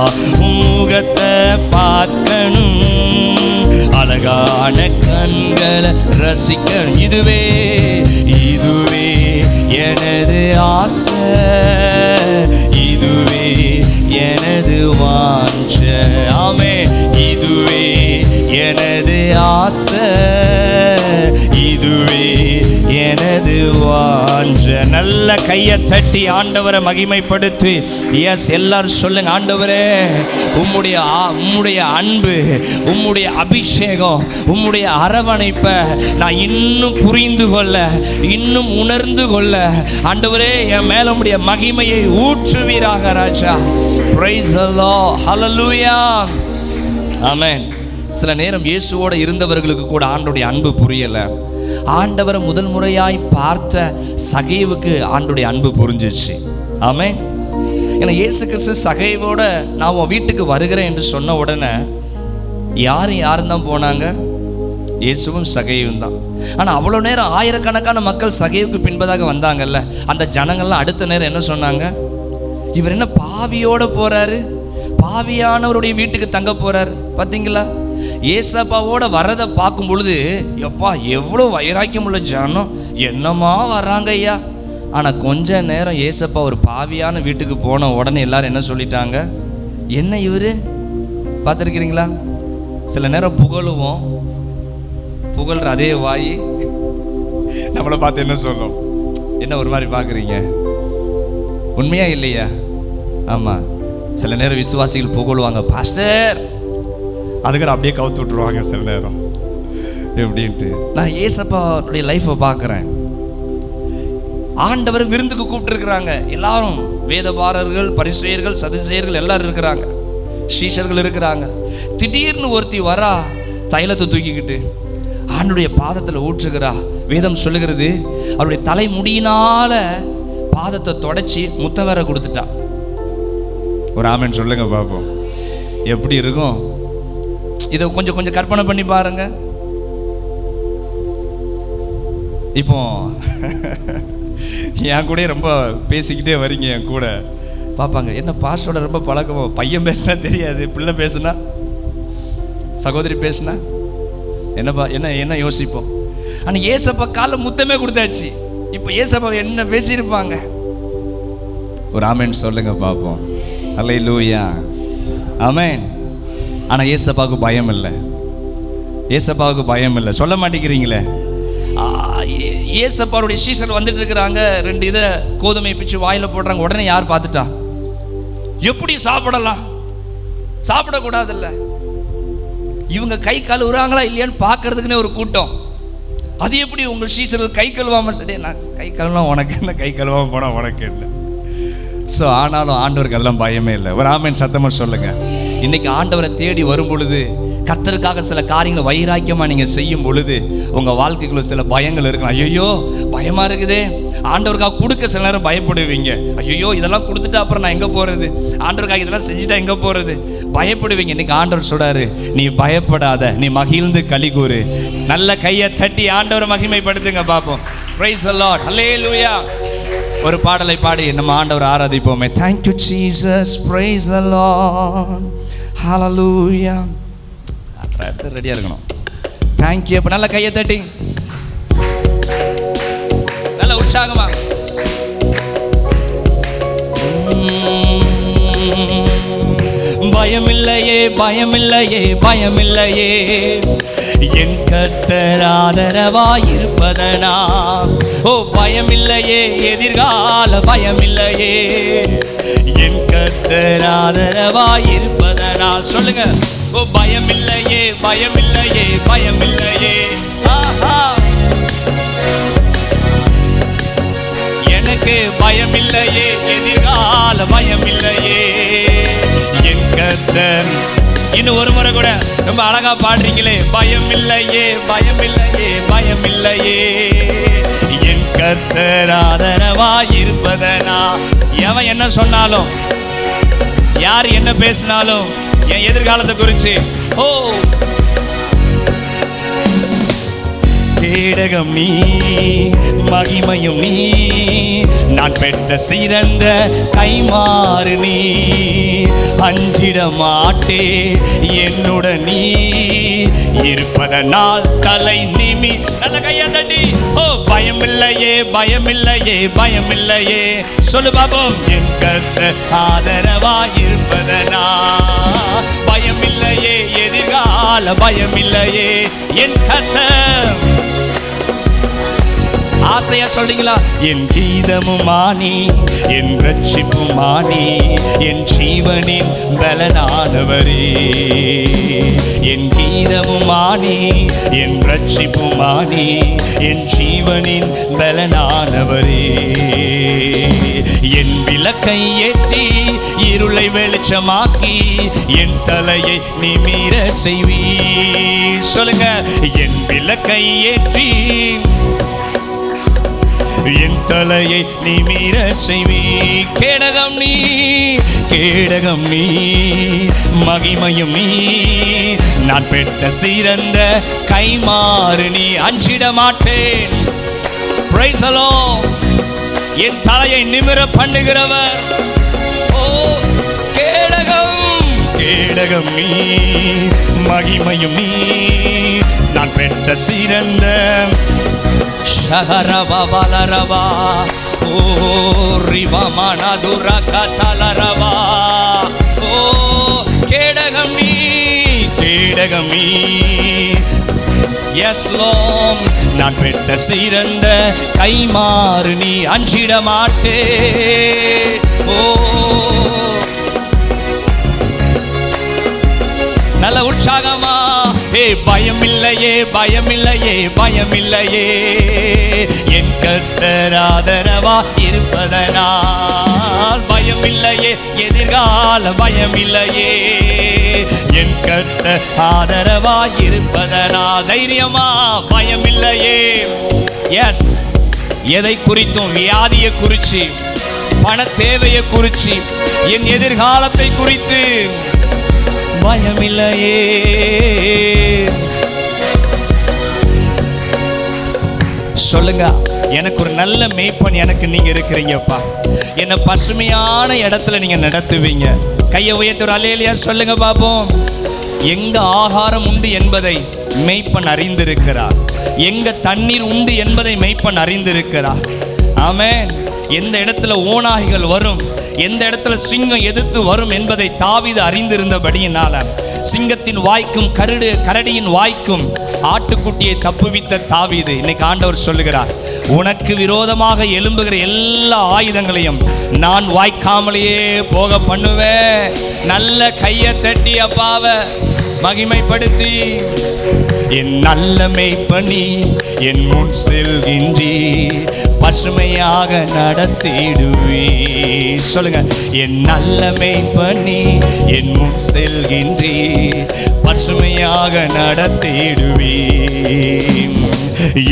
உம்முகத்தை பார்க்கணும், அழகான கண்களை ரசிக்கணும். இதுவே இதுவே எனது ஆசை, இதுவே எனது வாஞ்சை. ஆமே, இதுவே எனது ஆசை, இதுவே எனது வாஞ்சை. நல்ல கையை தட்டி ஆண்டவரை மகிமைப்படுத்தி எஸ் எல்லாரும் சொல்லுங்க, ஆண்டவரே உம்முடைய அன்பு, உம்முடைய அபிஷேகம், உம்முடைய அரவணைப்பை நான் இன்னும் புரிந்து கொள்ள, இன்னும் உணர்ந்து கொள்ள ஆண்டவரே என் மேல உம்முடைய மகிமையை ஊற்றுவீராக ராஜா. பிரைஸ் தி லார்ட், ஹல்லேலூயா, ஆமென். சில நேரம் இயேசுவோடு இருந்தவர்களுக்கு கூட ஆண்டவருடைய அன்பு புரியல. ஆண்டவரை முதல் முறையாய் பார்த்த சகேவுக்கு ஆண்டவருடைய அன்பு புரிஞ்சிச்சு. ஆமென். ஏன்னா இயேசு கிறிஸ்து சகேவோட நான் உன் வீட்டுக்கு வருகிறேன் என்று சொன்ன உடனே யாரும் தான் போனாங்க? இயேசுவும் சகேவும் தான். ஆனால் அவ்வளோ நேரம் ஆயிரக்கணக்கான மக்கள் சகேவுக்கு பின்பதாக வந்தாங்கல்ல, அந்த ஜனங்கள்லாம் அடுத்த நேரம் என்ன சொன்னாங்க? இவர் என்ன பாவியோட போறாரு, பாவியானவருடைய வீட்டுக்கு தங்க போறாரு. பார்த்தீங்களா? ஏசப்பாவோட வரதை பார்க்கும் பொழுது எப்பா எவ்வளோ வைராக்கியம் உள்ள ஜனம், என்னமா வர்றாங்க ஐயா. ஆனால் கொஞ்ச நேரம் ஏசப்பா ஒரு பாவியான வீட்டுக்கு போன உடனே எல்லாரும் என்ன சொல்லிட்டாங்க? என்ன இவரு? பார்த்துருக்கிறீங்களா? சில நேரம் புகழுவோம், புகழ்ற அதே வாய் நம்மளை பார்த்து என்ன சொல்லும்? என்ன ஒரு மாதிரி பார்க்குறீங்க? உண்மையா இல்லையா? ஆமாம். சில நேரம் விசுவாசிகள் புகழுவாங்க பாஸ்டர், அதுக்கு அப்படியே கவுத்து விட்டுருவாங்க சில நேரம் எப்படின்ட்டு. நான் ஏசப்பாவுடைய லைஃப்பை பார்க்குறேன். ஆண்டவர் விருந்துக்கு கூப்பிட்டுருக்குறாங்க. எல்லாரும் வேதபாரர்கள், பரிசேயர்கள், சதுசேயர்கள் எல்லாரும் இருக்கிறாங்க, சீஷர்கள் இருக்கிறாங்க. திடீர்னு ஒருத்தி வரா, தைலத்தை தூக்கிக்கிட்டு ஆண்டவருடைய பாதத்தில் ஊற்றுகிறா. வேதம் சொல்லுகிறது அவருடைய தலைமுடியினால பாதத்தை தொடச்சி முத்தம் வேற கொடுத்துட்டா. ஒரு ஆமென் சொல்லுங்க பாப்போம். எப்படி இருக்கும்? இதை கொஞ்சம் கற்பனை பண்ணி பாருங்க. இப்போ என் கூட ரொம்ப பேசிக்கிட்டே வரீங்க, என் கூட பார்ப்பாங்க, என்ன பாஸ்டரோட ரொம்ப பழக்கமோ, பையன் பேசுனா தெரியாது, பிள்ளை பேசுனா, சகோதரி பேசுனா என்ன யோசிப்போம். ஆனால் ஏசப்பா காலை முத்தமே கொடுத்தாச்சு. இப்போ ஏசப்பா என்ன பேசியிருப்பாங்க? ஒரு ஆமென் சொல்லுங்க பார்ப்போம். அல்லேலூயா, ஆமென். ஆனால் ஏசப்பாவுக்கு பயம் இல்லை, ஏசப்பாவுக்கு பயம் இல்லை. சொல்ல மாட்டேங்கிறீங்களே. ஏசப்பாவுடைய சீசன் வந்துட்டு இருக்கிறாங்க, 2 இதை கோதுமை பிச்சு வாயில் போடுறாங்க. உடனே யார் பார்த்துட்டா? எப்படி சாப்பிடலாம்? சாப்பிடக்கூடாதுல்ல. இவங்க கை கழுவுறாங்களா இல்லையான்னு பார்க்கறதுக்குன்னே ஒரு கூட்டம். அது எப்படி உங்கள் சீசர்கள் கை கழுவாம? சரி, நான் கை கழுவலாம், உனக்கு என்ன? கை கழுவாம போனால் உனக்கு என்ன? ஸோ ஆனாலும் ஆண்டவருக்கு அதெல்லாம் பயமே இல்லை. ஒரு ஆமென் சத்தமாக சொல்லுங்க. இன்னைக்கு ஆண்டவரை தேடி வரும் பொழுது, கர்த்தருக்காக சில காரியங்களை வைராக்கியமாக நீங்கள் செய்யும் பொழுது உங்கள் வாழ்க்கைக்குள்ள சில பயங்கள் இருக்கலாம். ஐயோ பயமாக இருக்குதே, ஆண்டவருக்காக கொடுக்க சில நேரம் பயப்படுவீங்க. ஐயோ இதெல்லாம் கொடுத்துட்டா அப்புறம் நான் எங்கே போகிறது, ஆண்டவருக்காக இதெல்லாம் செஞ்சுட்டா எங்கே போகிறது, பயப்படுவீங்க. இன்னைக்கு ஆண்டவர் சொல்றாரு, நீ பயப்படாத, நீ மகிழ்ந்து களி கூறு. நல்ல கையை தட்டி ஆண்டவரை மகிமைப்படுத்துங்க பார்ப்போம். பிரைஸ் தி லார்ட், ஹல்லேலூயா. ஒரு பாடலை பாடி நம்ம ஆண்டவரை ஆராதிப்போமே. Thank you Jesus, praise the Lord, hallelujah. ரெடியா இருக்கணும். Thank you. இப்ப நல்ல கையை தட்டி நல்ல உற்சாகமா. பயமில்லையே, பயமில்லையே, பயமில்லையே, என் கர்த்தர் ஆதரவாய் இருப்பதனா. ஓ பயமில்லையே, எதிர்கால பயமில்லையே, என் கர்த்தர் ஆதரவாய் இருப்பதனால். சொல்லுங்க. ஓ பயமில்லையே, பயமில்லையே, பயமில்லையே, ஆஹா, எனக்கு பயமில்லையே, எதிர்கால பயமில்லையே. கர்த்தர். இன்னும் ஒரு முறை கூட ரொம்ப அழகா பாடுறீங்களே, பயம் இல்லையே, பயம் இல்லையே, பயம் இல்லையே, என் கர்த்தர் ஆதரவாய் இருப்பதனா. எவன் என்ன சொன்னாலும், யார் என்ன பேசினாலும் என் எதிர்காலத்தை குறிச்சு, ஓ கேடகம் நீ, மகிமையும் நீ, நான் பெற்ற சிறந்த கைமாறு நீ, அஞ்சிட மாட்டே என்னுடன் நீ இருப்பதனால் தலை நிமி. நல்ல கையை தட்டி, ஓ பயம் இல்லையே, பயம் இல்லையே, பயம் இல்லையே. சொல்லு பாப்போம், என் கர்த்தர் ஆதரவாய் இருப்பதனா. பயம் இல்லையே, எதிர்கால பயம் இல்லையே, என் கர்த்தர். ஆசையா சொல்றீங்களா? என் கீதமும் மானி, என் ரட்சிப்பும் மானி, என் ஜீவனின் பலனானவரே. என் கீதமும் மானி, என் ரட்சிப்பும் மானி, என் ஜீவனின் பலனானவரே. என் விளக்கை ஏற்றி இருளை வெளிச்சமாக்கி என் தலையை நிமிர செய்வீ. சொல்லுங்க, என் விளக்கை ஏற்றி என் தலையை நிமிர செய்வீ. கேடகம் நீ, கேடகம் நீ, மகிமையும் நீ, நான் பெற்ற சிறந்த கைமாறு நீ. அஞ்சிட மாட்டேன். Praise the Lord. என் தலையை நிமிர பண்ணுகிறவர். ஓ கேடகம், கேடகம் நீ, மகிமையும் நீ, நான் பெற்ற சிறந்த ஷகரவா வலரவா, ஓ ரிவமனதுர கதலரவா. ஓ கேடகம் நீ, கேடகம் நீ, எஸ் லார்ட், நான் பெற்ற சிறந்த கைமாறு நீ. அஞ்சிட மாட்டே. ஓ நல்ல உற்சாகமா, ஏ பயம் இல்லையே, பயம் இல்லையே, பயம் இல்லையே, என் கர்த்தர் ஆதரவா இருப்பதனால். பயம் இல்லையே, எதிர்கால பயம் இல்லையே, என் கர்த்தர் ஆதரவா இருப்பதனால். தைரியமா, பயம் இல்லையே. எஸ், எதை குறித்தும், வியாதியை குறிச்சு, பண தேவையை குறிச்சு, என் எதிர்காலத்தை குறித்து பயமில்லையே. சொல்லுங்க, எனக்கு ஒரு நல்ல மேய்ப்பன் எனக்கு நீங்க இருக்கிறீங்கப்பா. என்ன பசுமையான இடத்துல நீங்க நடத்துவீங்க. கையை உயர்த்தி ஒரு அல்லேலூயா சொல்லுங்க பாப்போம். எங்க ஆகாரம் உண்டு என்பதை மேய்ப்பன் அறிந்திருக்கிறார். எங்க தண்ணீர் உண்டு என்பதை மேய்ப்பன் அறிந்திருக்கிறார். ஆமென். எந்த இடத்துல ஓநாய்கள் வரும், எந்த இடத்துல சிங்கம் எதிர்த்து வரும் என்பதை தாவீது அறிந்திருந்தபடியினால சிங்கத்தின் வாய்க்கும் கரடியின் வாய்க்கும் ஆட்டுக்குட்டியை தப்புவித்த தாவீது இன்னைக்கு ஆண்டவர் சொல்லுகிறார், உனக்கு விரோதமாக எழும்புகிற எல்லா ஆயுதங்களையும் நான் வாய்க்காமலேயே போக பண்ணுவேன். நல்ல கையை தட்டி அப்பாவை மகிமைப்படுத்தி, என் நல்ல மேய்ப்பனி என் முன் செல்கின்றி பசுமையாக நடத்திடுவே. சொல்லுங்க, என் நல்ல மேய்ப்பனி என் முன் செல்கின்றி பசுமையாக நடத்திடுவே.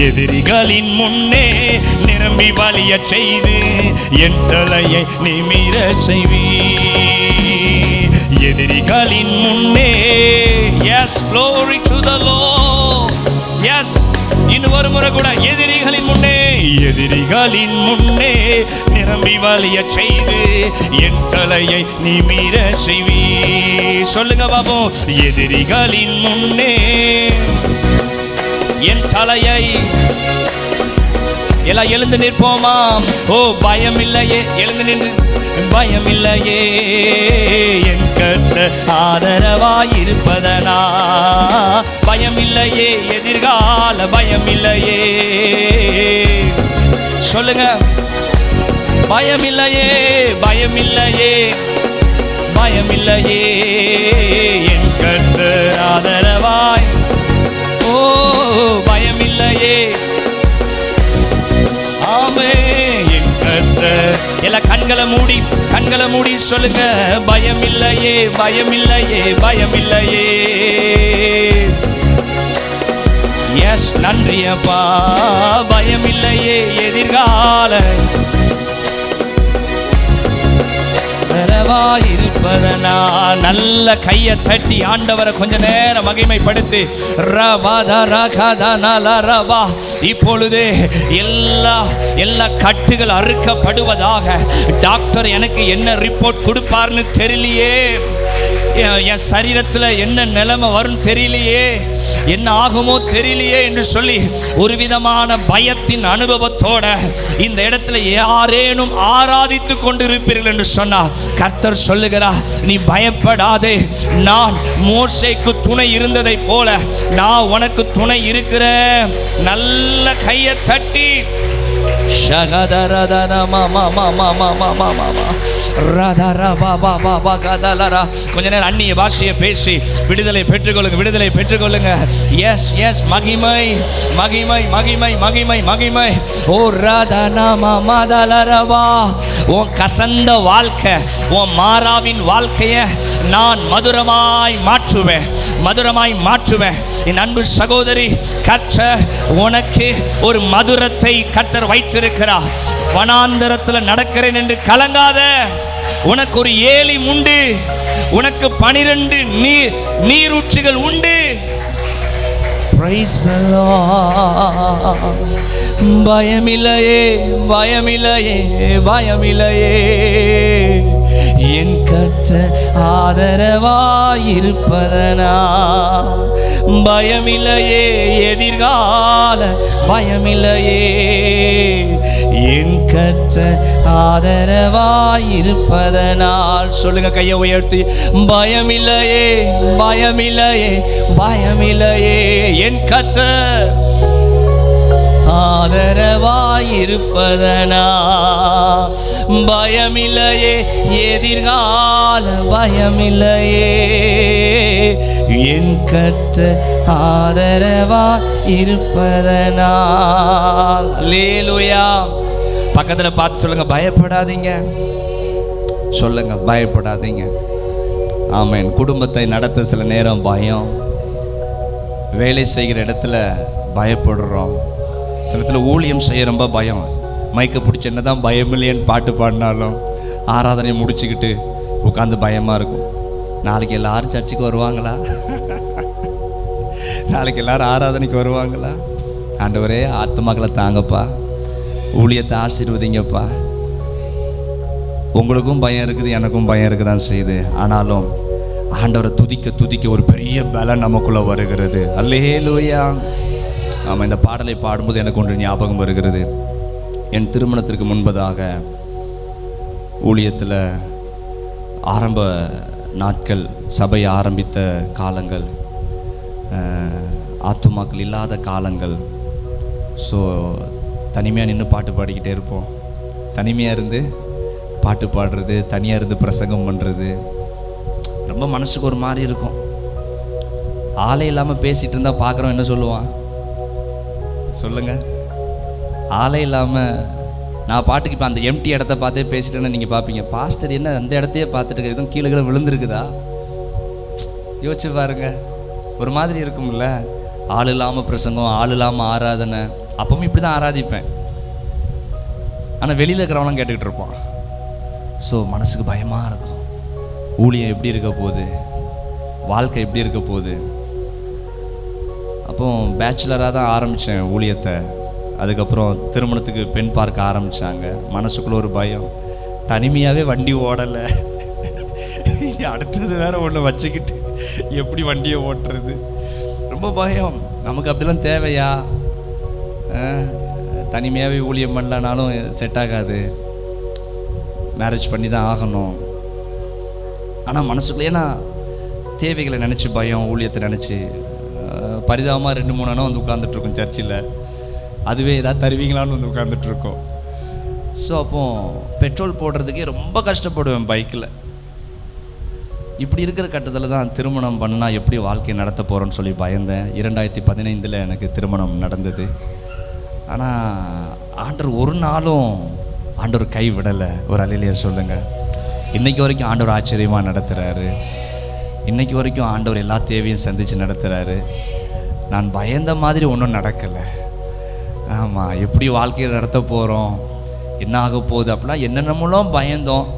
எதிரிகளின் முன்னே நிரம்பி வழிய செய்து என் தலையை நிமிர செய்வி. எதிரிகளின் முன்னே, yes glory to the Lord, yes. இன்னும் ஒரு முறை கூட, எதிரிகளின் முன்னே, எதிரிகளின் முன்னே நிரம்பி வழிய செய்து என் தலையை நிமிர செய்வி. சொல்லுங்க பாப்போம், எதிரிகளின் முன்னே என் தலையை. எல்லாம் எழுந்து நிற்போமா? ஓ பயம் இல்லையே, எழுந்து நின்று. பயம் இல்லையே, என் கர்த்தர் ஆதரவாய் இருப்பதனா. பயம் இல்லையே, எதிர்கால பயம் இல்லையே. சொல்லுங்க, பயம் இல்லையே, பயம் இல்லையே, பயம் இல்லையே, என் கர்த்தர் ஆதரவாய். ஓ பயம் இல்லையே, ஆமே, என் கர்த்தர் எல்லாம் கண்களை மூடி சொல்லுங்க, பயம் இல்லையே, பயம் இல்லையே, பயம் இல்லையே. எஸ், நன்றியப்பா, பயம் இல்லையே, எதிர்கால இருப்பதனா. நல்ல கையை தட்டி ஆண்டவரை கொஞ்ச நேரம் மகிமைப்படுத்தி, இப்பொழுது எல்லா கட்டுகள் அறுக்கப்படுவதாக. டாக்டர் எனக்கு என்ன ரிப்போர்ட் கொடுப்பார்னு தெரியலையே, என் சரீரத்தில் என்ன நிலைமை வரும் தெரியலையே, என்ன ஆகுமோ தெரியலையே என்று சொல்லி ஒரு விதமான பயத்தின் அனுபவத்தோட இந்த இடத்துல யாரேனும் ஆராதித்து கொண்டிருப்பீர்கள் என்று சொன்னார். கர்த்தர் சொல்லுகிறார், நீ பயப்படாதே, நான் மோசேக்கு துணை இருந்ததை போல நான் உனக்கு துணை இருக்கிறேன். நல்ல கையை தட்டி கொஞ்ச நேரம் அந்நிய பாஷையை பேசி விடுதலை பெற்றுக்கொள்ளுங்க, விடுதலை பெற்றுக்கொள்ளுங்க. எஸ் எஸ், மகிமை மகிமை மகிமை மகிமை மகிமை. ஓ ராதா, உன் கசந்த வாழ்க்கை, உன் மாறாவின் வாழ்க்கையை நான் மதுரமாய் மாற்றுவேன், மதுரமாய் மாற்றுவேன். என் அன்பு சகோதரி, கர்த்தர் உனக்கு ஒரு மதுரத்தை கர்த்தர் வைத்திருக்கிறார். வனாந்தரத்தில் நடக்கிறேன் என்று கலங்காத, உனக்கு ஒரு ஏலி உண்டு, உனக்கு 12 நீரூற்றுகள் உண்டு. பயமில்லையே, பயமில்லையே, பயமில்லையே, என் கர்த்தர் ஆதரவாயிருப்பதனா. பயமில்லையே, எதிர்கால பயமில்லையே, என் கர்த்தர் ஆதரவாயிருப்பதனால். சொல்லுங்க கையை உயர்த்தி, பயமில்லையே, பயமில்லையே, பயமில்லையே, என் கர்த்தர் ஆதரவாயிருப்பதனா. பயமில்லையே, எதிர்கால பயமில்லையே, என் கர்த்தர் ஆதரவாயிருப்பதனால். அல்லேலூயா. பக்கத்தில் பார்த்து சொல்லுங்க, பயப்படாதீங்க. சொல்லுங்க, பயப்படாதீங்க. ஆமென். குடும்பத்தை நடத்த சில நேரம் பயம், வேலை செய்கிற இடத்துல பயப்படுறோம், சில இடத்துல ஊழியம் செய்ய ரொம்ப பயம். மைக்க பிடிச்ச என்ன தான் பயம் இல்லையேன்னு பாட்டு பாடினாலும் ஆராதனை முடிச்சுக்கிட்டு உட்காந்து பயமாக இருக்கும். நாளைக்கு எல்லாரும் சர்ச்சுக்கு வருவாங்களா? நாளைக்கு எல்லாரும் ஆராதனைக்கு வருவாங்களா? ஆண்டவரே, ஆத்துமாக்களை தாங்கப்பா, ஊழியத்தை ஆசீர்வதிங்கப்பா. உங்களுக்கும் பயம் இருக்குது, எனக்கும் பயம் இருக்குதான் செய்யுது. ஆனாலும் ஆண்டவரை துதிக்க ஒரு பெரிய பலம் நமக்குள்ளே வருகிறது. அல்லேலூயா. ஆமாம், இந்த பாடலை பாடும்போது எனக்கு ஒன்று ஞாபகம் வருகிறது. என் திருமணத்திற்கு முன்பதாக ஊழியத்தில் ஆரம்ப நாட்கள், சபையை ஆரம்பித்த காலங்கள், ஆத்துமாக்கள் இல்லாத காலங்கள். ஸோ தனிமையாக நின்று பாட்டு பாடிக்கிட்டே இருப்போம். தனிமையாக இருந்து பாட்டு பாடுறது, தனியாக இருந்து பிரசங்கம் பண்ணுறது ரொம்ப மனசுக்கு ஒரு மாதிரி இருக்கும். ஆளே இல்லாமல் பேசிகிட்டு இருந்தால் பார்க்குறோம் என்ன சொல்லுவான்? சொல்லுங்கள். ஆளே இல்லாமல் நான் பாட்டுக்கு இப்போ அந்த எம்டி இடத்த பார்த்தே பேசிட்டேன்னு நீங்கள் பார்ப்பீங்க. பாஸ்டர் என்ன அந்த இடத்தையே பார்த்துட்டு எதுவும் கீழே கீழே விழுந்துருக்குதா? யோசிச்சு பாருங்க, ஒரு மாதிரி இருக்கும்ல. ஆள் இல்லாமல் பிரசங்கம், ஆள் இல்லாமல் ஆராதனை. அப்பவும் இப்படி தான் ஆராதிப்பேன், ஆனால் வெளியில் இருக்கிறவங்களாம் கேட்டுக்கிட்டு இருப்பான். ஸோ மனசுக்கு பயமாக இருக்கும். ஊழியம் எப்படி இருக்க போகுது, வாழ்க்கை எப்படி இருக்க போகுது. அப்போ பேச்சுலராக தான் ஆரம்பித்தேன் ஊழியத்தை. அதுக்கப்புறம் திருமணத்துக்கு பெண் பார்க்க ஆரம்பித்தாங்க. மனசுக்குள்ள ஒரு பயம், தனிமையாகவே வண்டி ஓடலை, அடுத்தது வேற ஒன்று வச்சுக்கிட்டு எப்படி வண்டியை ஓட்டுறது, ரொம்ப பயம். நமக்கு அப்படிலாம் தேவையா? தனிமையாகவே ஊழியம் பண்ணலனாலும் செட் ஆகாது, மேரேஜ் பண்ணி தான் ஆகணும். ஆனால் மனசுக்குள்ளே நான் தேவைகளை நினச்சி பயம், ஊழியத்தை நினச்சி பரிதாபமாக 2-3 அண்ணா வந்து உட்காந்துட்ருக்கோம் சர்ச்சில். அதுவே ஏதாவது தருவீங்களான்னு வந்து உட்காந்துட்ருக்கோம். ஸோ அப்போது பெட்ரோல் போடுறதுக்கே ரொம்ப கஷ்டப்படுவேன் பைக்கில். இப்படி இருக்கிற கட்டத்தில் தான் திருமணம் பண்ணா எப்படி வாழ்க்கையை நடத்த போகிறோன்னு சொல்லி பயந்தேன். 2015 எனக்கு திருமணம் நடந்தது. ஆனால் ஆண்டவர் ஒரு நாளும் ஆண்டவர் கை விடலை. ஒரு அல்லேலூயா சொல்லுங்க. இன்னைக்கு வரைக்கும் ஆண்டவர் ஆச்சரியமாக நடத்துகிறாரு. இன்னைக்கு வரைக்கும் ஆண்டவர் எல்லா தேவையும் சந்தித்து நடத்துகிறாரு. நான் பயந்த மாதிரி ஒன்றும் நடக்கலை. ஆமாம், எப்படி வாழ்க்கையில் நடத்த போகிறோம், என்ன ஆக போகுது அப்படிலாம் என்னென்னமோலாம் பயந்தோம்.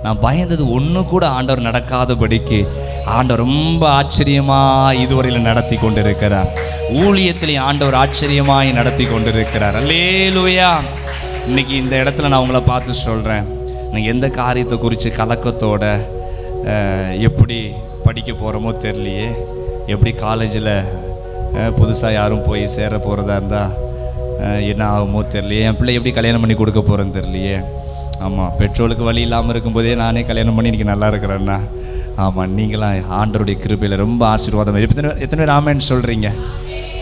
நான் பயந்தது ஒன்று கூட ஆண்டவர் நடக்காதபடிக்கு ஆண்டவர் ரொம்ப ஆச்சரியமாக இதுவரையில் நடத்தி கொண்டு இருக்கிறார். ஊழியத்திலே ஆண்டவர் ஆச்சரியமாய் நடத்தி கொண்டு இருக்கிறார். அல்லேலூயா. இன்னைக்கு இந்த இடத்துல நான் உங்களை பார்த்து சொல்கிறேன், நீங்கள் எந்த காரியத்தை குறித்து கலக்கத்தோட எப்படி படிக்க போகிறோமோ தெரியலையே, எப்படி காலேஜில் புதுசாக யாரும் போய் சேர போகிறதா இருந்தால் என்ன ஆகுமோ தெரியலையே, என் பிள்ளை எப்படி கல்யாணம் பண்ணி கொடுக்க போகிறேன்னு தெரியலையே. ஆமாம், பெட்ரோலுக்கு வழி இல்லாமல் இருக்கும்போதே நானே கல்யாணம் பண்ணி இன்றைக்கி நல்லா இருக்கிறேன்னா. ஆமாம், நீங்களாம் ஆண்டவருடைய கிருபையில் ரொம்ப ஆசீர்வாதம். எத்தனை பேர் ஆமேன்னு சொல்கிறீங்க?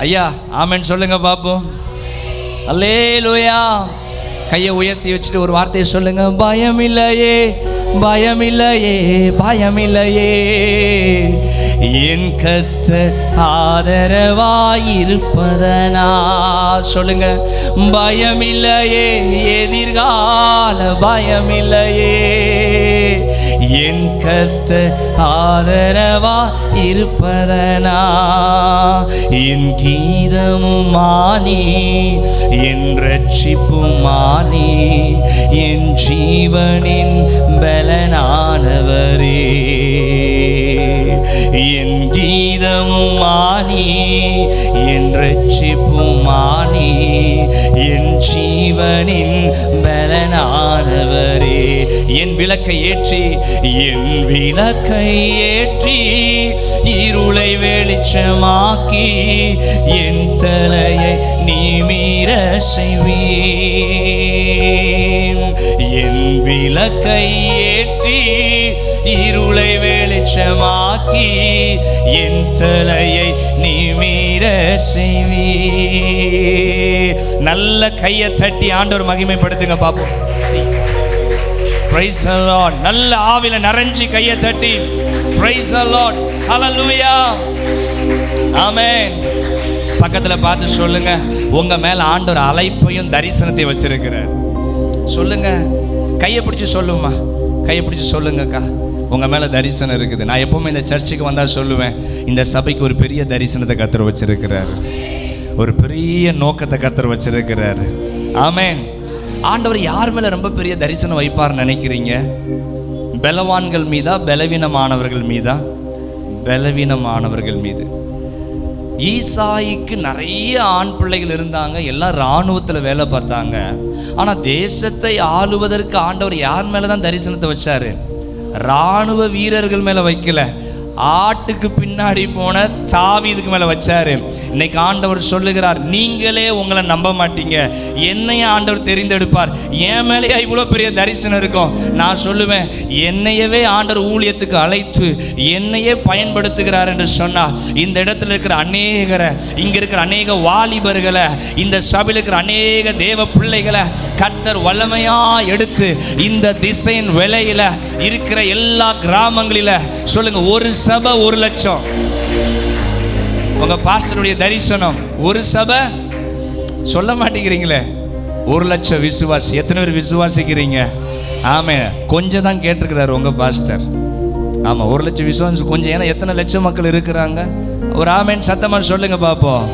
ஐயா ஆமேன்னு சொல்லுங்கள் பார்ப்போம். அல்லேலூயா. கையை உயர்த்தி வச்சுட்டு ஒரு வார்த்தையை சொல்லுங்க. பயமில்லையே, பயமில்லையே, பயமில்லையே, என் கர்த்தர் ஆதரவாயிருப்பதனா. சொல்லுங்க. பயமில்லையே, எதிர்கால பயமில்லையே, என் கர்த்தர் ஆதரவா இருப்பதனா. என் கீதமுமானி, என் ரட்சிப்புமானி, என் ஜீவனின் பலனானவரே. என் கீதமுமானி, என் ரட்சிப்புமானி, என் ஜீவனின் பலனானவரே. என் விளக்கை ஏற்றி, என் விளக்கை ஏற்றி இருளை வெளிச்சமாக்கி, என் தலையை நிமிர செய்வீர். என் விளக்கை ஏற்றி இருளை வெளிச்சமாக்கி, என் தலையை நிமிர செய்வீர். நல்ல கையை தட்டி ஆண்டவர் மகிமைப்படுத்துங்க பாப்போம். Praise the Lord. நல்ல ஆவில நிறைஞ்சி கையை தட்டி Praise the Lord. Hallelujah. Amen. பக்கத்துல பார்த்து சொல்லுங்க, உங்க மேல ஆண்டவர் அழைப்பையும் தரிசனத்தை வச்சிருக்கிறார். சொல்லுங்க, கையை பிடிச்சி சொல்லுமா, கையை பிடிச்சி சொல்லுங்கக்கா, உங்க மேல தரிசனம் இருக்குது. நான் எப்பவுமே இந்த சர்ச்சுக்கு வந்தா சொல்லுவேன், இந்த சபைக்கு ஒரு பெரிய தரிசனத்தை கர்த்தர் வச்சிருக்கிறார், ஒரு பெரிய நோக்கத்தை கர்த்தர் வச்சிருக்கிறார். ஆமென். ஆண்டவர் யார் மேல ரொம்ப பெரிய தரிசனம் வைப்பார்னு நினைக்கிறீங்க? பலவான்கள் மீதா, பலவீனமானவர்கள் மீதா? பலவீனமானவர்கள் மீது. ஈசாய்க்கு நிறைய ஆண் பிள்ளைகள் இருந்தாங்க, எல்லாம் இராணுவத்தில் வேலை பார்த்தாங்க. ஆனால் தேசத்தை ஆளுவதற்கு ஆண்டவர் யார் மேலே தான் தரிசனத்தை வச்சாரு? இராணுவ வீரர்கள் மேலே வைக்கல, ஆட்டுக்கு பின்னாடி போன தாவீதுக்கு மேலே வச்சாரு. இன்னைக்கு ஆண்டவர் சொல்லுகிறார், நீங்களே உங்களை நம்ப மாட்டீங்க, என்னையே ஆண்டவர் தெரிந்தெடுப்பார். என் மேலேயே இவ்வளோ பெரிய தரிசனம் இருக்கும். நான் சொல்லுவேன், என்னையவே ஆண்டவர் ஊழியத்துக்கு அழைத்து என்னையே பயன்படுத்துகிறார் என்று சொன்னார். இந்த இடத்துல இருக்கிற அநேகரை, இங்கே இருக்கிற அநேக வாலிபர்களை, இந்த சபையில் இருக்கிற அநேக தேவ பிள்ளைகளை கர்த்தர் வல்லமையாக எடுத்து இந்த திசையின் விலையில இருக்கிற எல்லா கிராமங்களில சொல்லுங்க, ஒரு சபை 1 லட்சம். உங்க பாஸ்டருடைய தரிசனம் ஒரு சபை. சொல்ல மாட்டேங்கிறீங்களே, 1 லட்சம் விசுவாசி. எத்தனை பேர் விசுவாசிக்கிறீங்க? ஆமே, கொஞ்சம் தான் கேட்டிருக்கிறாரு உங்க பாஸ்டர். ஆமா, 1 லட்சம் விசுவாசி கொஞ்சம். ஏன்னா எத்தனை லட்சம் மக்கள் இருக்கிறாங்க? ஒரு ஆமேன் சத்தமா சொல்லுங்க பாப்போம்.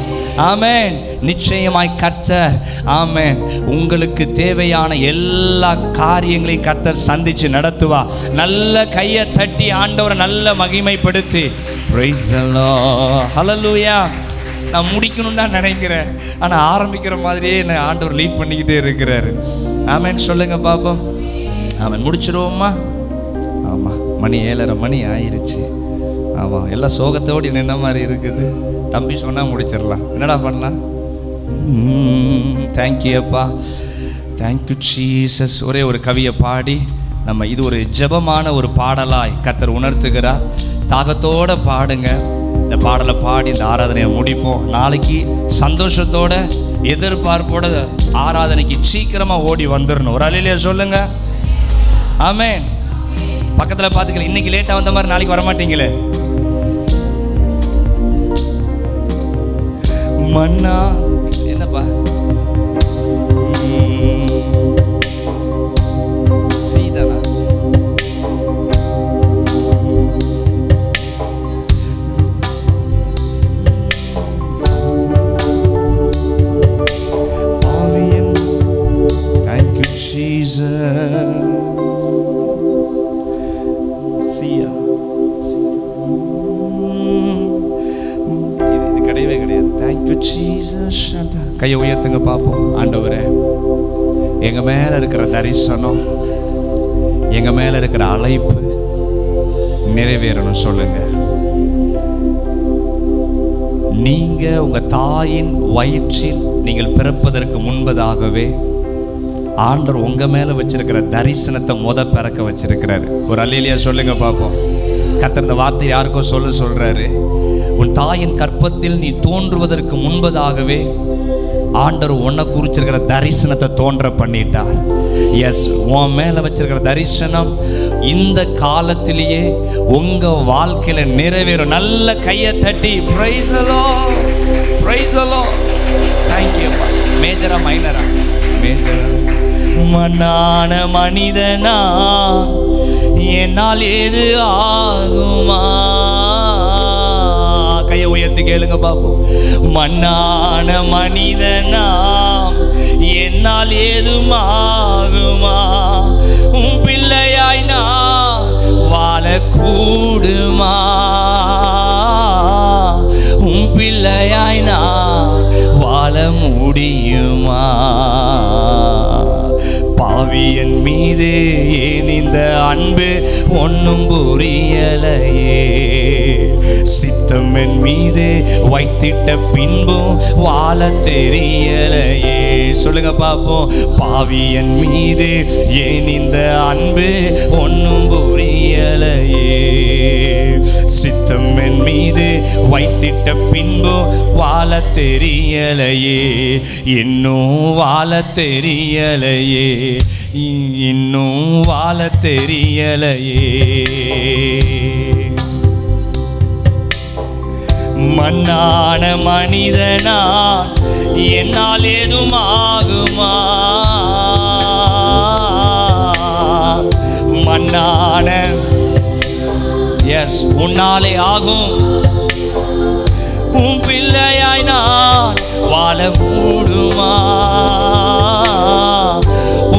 ஆமென். நிச்சயமாய் கர்த்தர் ஆமென் உங்களுக்கு தேவையான எல்லா காரியங்களையும் கர்த்தர் சந்திச்சு நடத்துவா. நல்ல கையை தட்டி ஆண்டவரை நல்ல மகிமைப்படுத்தி பிரைஸ் தி லார்ட். ஹல்லேலூயா. நான் முடிக்கணும்னு தான் நினைக்கிறேன், ஆனால் ஆரம்பிக்கிற மாதிரியே என்னை ஆண்டவர் லீட் பண்ணிக்கிட்டே இருக்கிறாரு. ஆமென் சொல்லுங்க பாப்போம். ஆமென். முடிச்சிருவோம்மா? ஆமாம், மணி 7:30 மணி ஆயிடுச்சு. ஆமாம், எல்லாம் சோகத்தோடு நின்ன மாதிரி இருக்குது. தம்பி சொன்னால் முடிச்சிடலாம், என்னடா பண்ணலாம்? தேங்க்யூ அப்பா, தேங்க்யூ ஜீசஸ். ஒரே ஒரு கவியை பாடி நம்ம இது ஒரு ஜெபமான ஒரு பாடலாய் கர்த்தர் உணர்த்துகிறார். தாகத்தோட பாடுங்க. இந்த பாடலை பாடி இந்த ஆராதனையை முடிப்போம். நாளைக்கு சந்தோஷத்தோட எதிர்பார்ப்போட ஆராதனைக்கு சீக்கிரமாக ஓடி வந்துடணும். ஒரு அலையிலே சொல்லுங்க ஆமென். பக்கத்தில் பார்த்துக்கல, இன்னைக்கு லேட்டாக வந்த மாதிரி நாளைக்கு வரமாட்டீங்களே. மன்னா என்னப்பா கையை உயர்த்துங்க பார்ப்போம். ஆண்டவரே, எங்க மேல இருக்கிற தரிசனம், எங்க மேல இருக்கிற அழைப்பு நிறைவேறணும் சொல்லுங்க. நீங்க உங்க தாயின் வயிற்றில் நீங்கள் பிறப்பதற்கு முன்பதாகவே ஆண்டவர் உங்க மேல வச்சிருக்கிற தரிசனத்தை பிறக்க வச்சிருக்கிறாரு. ஒரு அல்லேலூயா சொல்லுங்க பார்ப்போம். கர்த்தர் இந்த வார்த்தை யாருக்கோ சொல்றாரு. உன் தாயின் கற்பத்தில் நீ தோன்றுவதற்கு முன்பதாகவே ஆண்டவர் உன்னை குறிச்சிருக்கிற தரிசனத்தை தோன்ற பண்ணிட்டார். எஸ், உன் மேல வச்சிருக்கிற தரிசனம் இந்த காலத்திலேயே உங்க வாழ்க்கையில நிறைவேறும். நல்ல கையை தட்டி praise the lord, praise the lord. Thank you. மேஜரா மைனரா? மேஜரா. மண்ணான மனிதனா என்னால் ஏது ஆகுமா? கையை உயர்த்தி கேளுங்க பாப்போம். மண்ணான மனிதனா என்னால் ஏதும் ஆகுமா? உன் பிள்ளையாய் நான் வாழக்கூடுமா? உன் பிள்ளையாய் நான் வாழ முடியுமா? பாவியன் மீது ஏன் இந்த அன்பு ஒன்னும் புரியலையே? சித்தம் என் மீது வைத்திட்ட பின்பும் வாழ தெரியலையே. சொல்லுங்க பாப்போம். பாவியன் மீது ஏன் இந்த அன்பு ஒன்னும் புரியலையே? சித்தம் என் மீது வைத்திட்ட பின்பும் வாழ தெரியலையே. இன்னும் வாழ தெரியலையே, இன்னும் வாழ தெரியலையே. மண்ணான மனிதனா என்னால் ஏதும் ஆகுமா? மண்ணான எஸ், உன்னாலே ஆகும். உன் பிள்ளையாய் நான் வாழ மூடுமா?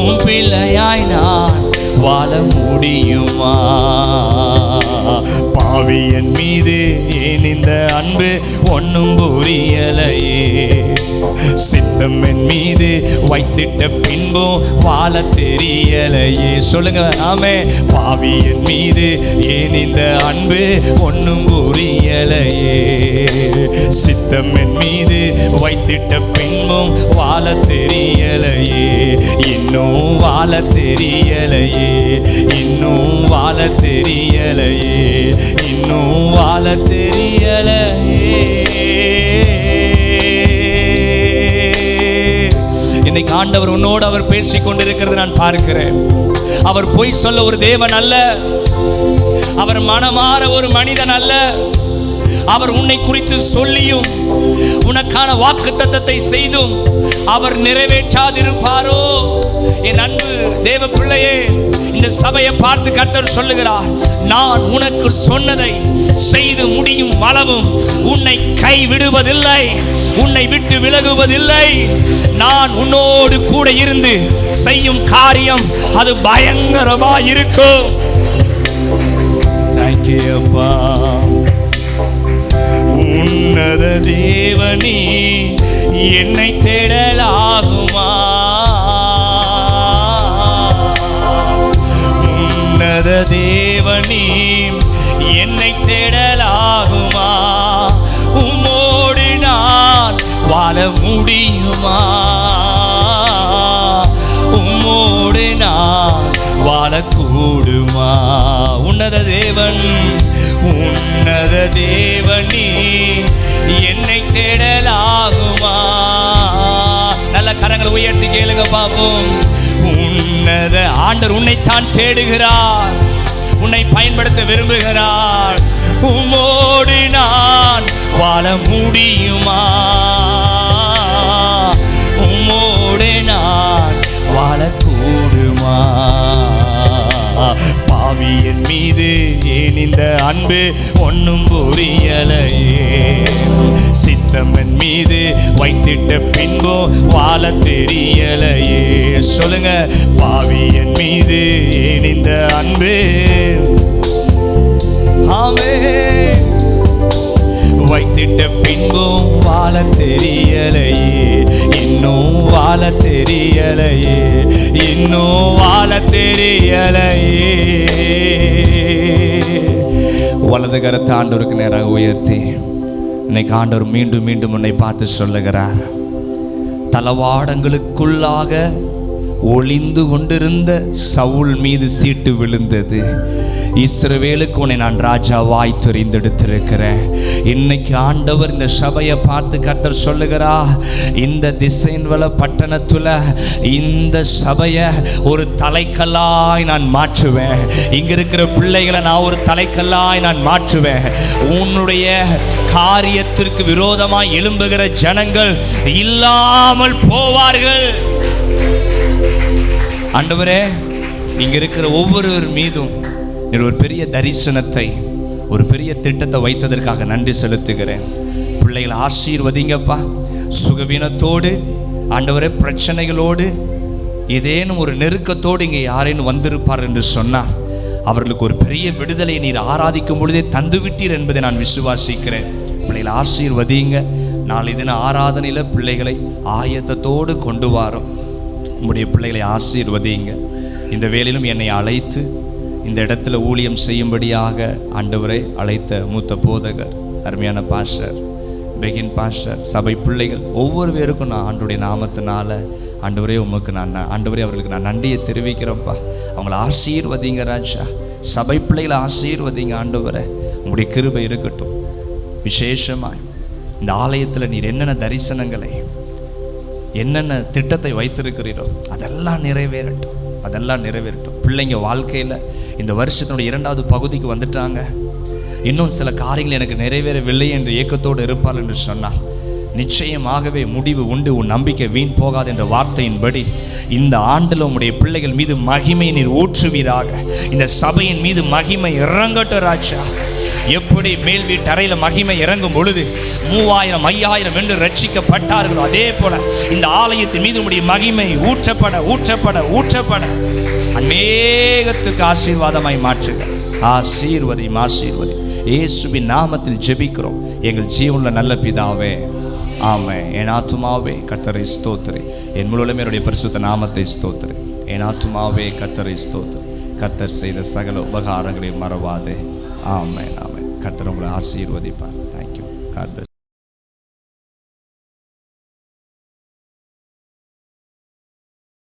உன் பிள்ளையாய் நான் வாழ முடியுமா? பாவியன் மீது ஏன் இந்த அன்பு ஒன்னும் புரியலையே? சித்தம் என் மீது வைத்திட்ட பின்பும் வாழ தெரியலையே. சொல்லுங்க ஆமே. பாவியன் மீது ஏன் இந்த அன்பு ஒன்னும் புரியலையே? சித்தம் என் மீது வைத்திட்ட பின்பும் வாழ தெரியலையே. இன்னும் வாழ தெரியலையே, இன்னும் வாழ தெரியலையே, இன்னும் வாழ தெரியலையே. இன்னைக்கு ஆண்டவர் உன்னோடு அவர் பேசிக் கொண்டிருக்கிறது நான் பார்க்கிறேன். அவர் பொய் சொல்ல ஒரு தேவன் அல்ல. அவர் மனமாற ஒரு மனிதன் அல்ல. அவர் உன்னை குறித்து சொல்லியும் உனக்கான வாக்குத்தத்தத்தை செய்தும் அவர் நிறைவேற்றாதிருப்பாரோ? என் அன்பு தேவ பிள்ளையே, இந்த சபையை பார்த்து கர்த்தர் சொல்லுகிறார், நான் உனக்கு சொன்னதை செய்து முடியும் அளவும் உன்னை கைவிடுவதில்லை, உன்னை விட்டு விலகுவதில்லை. நான் உன்னோடு கூட இருந்து செய்யும் காரியம் அது பயங்கரமா இருக்கும். தேங்க்யூ அப்பா. உன்னத தேவனே என்னை தேடலாகுமா? உன்னத தேவனே என்னை தேடலாகுமா? உம்மோடு நான் வாழ முடியுமா? உம்மோடு நான் வாழக்கூடுமா? உன்னத தேவன், உன்னத தேவனே என்னை தேடலாகுமா? நல்ல கரங்களை உயர்த்தி கேளுங்க பாப்போம். உன்னத ஆண்டவர் உன்னைத்தான் தேடுகிறார், உன்னை பயன்படுத்த விரும்புகிறார். உம்மோடு நான் வாழ முடியுமா? உம்மோடு நான் வாழக்கூடுமா? பாவியன் மீது ஏன் இந்த அன்பு ஒன்னும் புரியலையே? சித்தம் என் மீது வைத்திட்ட பின்போ வாழ தெரியலையே. சொல்லுங்க, பாவியன் மீது ஏன் இந்த அன்பு வைத்திட்ட பின்பும் வாழ தெரியலையே, இன்னும் வாழ தெரியலையே, இன்னும் வாழ தெரியலையே. வலது கரத்தை ஆண்டவருக்கு நேராக உயர்த்தி இன்னைக்கு ஆண்டவர் மீண்டும் மீண்டும் உன்னை பார்த்து சொல்லுகிறார், தளவாடங்களுக்குள்ளாக ஒளிந்து கொண்டிருந்த சவுல் மீது சீட்டு விழுந்தது. இஸ்ரவேலுக்கு உன்னை நான் ராஜாவாய் தெரிந்தெடுத்திருக்கிறேன். இன்னைக்கு ஆண்டவர் இந்த சபையை பார்த்து கர்த்தர் சொல்லுகிறா, இந்த திசைன்வல பட்டணத்துல இந்த சபையை ஒரு தலைக்கல்லாய் நான் மாற்றுவேன். இங்க இருக்கிற பிள்ளைகளை நான் ஒரு தலைக்கல்லாய் நான் மாற்றுவேன். உன்னுடைய காரியத்திற்கு விரோதமாய் எழும்புகிற ஜனங்கள் இல்லாமல் போவார்கள். ஆண்டவரே, இங்க இருக்கிற ஒவ்வொருவர் மீதும் நீர் ஒரு பெரிய தரிசனத்தை, ஒரு பெரிய திட்டத்தை வைத்ததற்காக நன்றி செலுத்துகிறேன். பிள்ளைகளை ஆசீர்வதிங்கப்பா. சுகவீனத்தோடு ஆண்டவரே, பிரச்சனைகளோடு ஏதேனும் ஒரு நெருக்கத்தோடு இங்கே யாரேனும் வந்திருப்பார் என்று சொன்னார், அவர்களுக்கு ஒரு பெரிய விடுதலை நீர் ஆராதிக்கும் பொழுதே தந்துவிட்டீர் என்பதை நான் விசுவாசிக்கிறேன். பிள்ளைகளை ஆசீர்வதிங்க. நாளை தின ஆராதனையில் பிள்ளைகளை ஆயத்தத்தோடு கொண்டு வாரோம். உங்களுடைய பிள்ளைகளை ஆசீர்வதிங்க. இந்த வேளையிலும் என்னை அழைத்து இந்த இடத்துல ஊழியம் செய்யும்படியாக ஆண்டவரை அழைத்த மூத்த போதகர், அருமையான பாஸ்டர் பெகின் பாஸ்டர், சபை பிள்ளைகள் ஒவ்வொரு பேருக்கும் நான் ஆண்டவருடைய நாமத்தினால ஆண்டவரே உமக்கு நான் ஆண்டவரே அவர்களுக்கு நான் நன்றியை தெரிவிக்கிறேன்ப்பா. அவங்கள ஆசீர்வதிங்க ராஜா. சபை பிள்ளைகளை ஆசீர்வதிங்க ஆண்டவரை. உங்களுடைய கிருபை இருக்கட்டும். விசேஷமாய் இந்த ஆலயத்தில் நீர் என்னென்ன தரிசனங்களை, என்னென்ன திட்டத்தை வைத்திருக்கிறீரோ அதெல்லாம் நிறைவேறட்டும், அதெல்லாம் நிறைவேறட்டும். பிள்ளைங்க வாழ்க்கையில் இந்த வருஷத்தினுடைய 2வது பகுதிக்கு வந்துட்டாங்க. இன்னும் சில காரியங்கள் எனக்கு நிறைவேறவில்லை என்று ஏக்கத்தோடு இருப்பார் என்று சொன்னார். நிச்சயமாகவே முடிவு உண்டு, உன் நம்பிக்கை வீண் போகாது என்ற வார்த்தையின்படி இந்த ஆண்டில் உம்முடைய பிள்ளைகள் மீது மகிமை நீர் ஊற்றுவீராக. இந்த சபையின் மீது மகிமை இறங்கட்டும் ராஜா. எப்படி மேல் வீட்டு அறையில் மகிமை இறங்கும் பொழுது 3000 5000 என்று ரட்சிக்கப்பட்டார்களோ, அதே போல இந்த ஆலயத்தின் மீது உம்முடைய மகிமை ஊற்றப்பட ஊற்றப்பட ஊற்றப்பட அநேகத்துக்கு ஆசீர்வாதமாய் மாற்றுங்க. ஆசீர்வதி ஆசீர்வதி. இயேசுவின் நாமத்தில் ஜெபிக்கிறோம் எங்கள் ஜீவனுள்ள நல்ல பிதாவே, ஆமென். என் ஆத்துமாவே கர்த்தரை ஸ்தோத்திரி, என் முழுவதும் என்னுடைய பரிசுத்த நாமத்தை ஸ்தோத்திரி. என் ஆத்துமாவே கர்த்தரை ஸ்தோத்திரி, கர்த்தர் செய்த சகல உபகாரங்களை மறவாதே. ஆமென் ஆமென். கர்த்தர் உங்களை ஆசீர்வதிப்பார். தேங்க்யூ. God plus.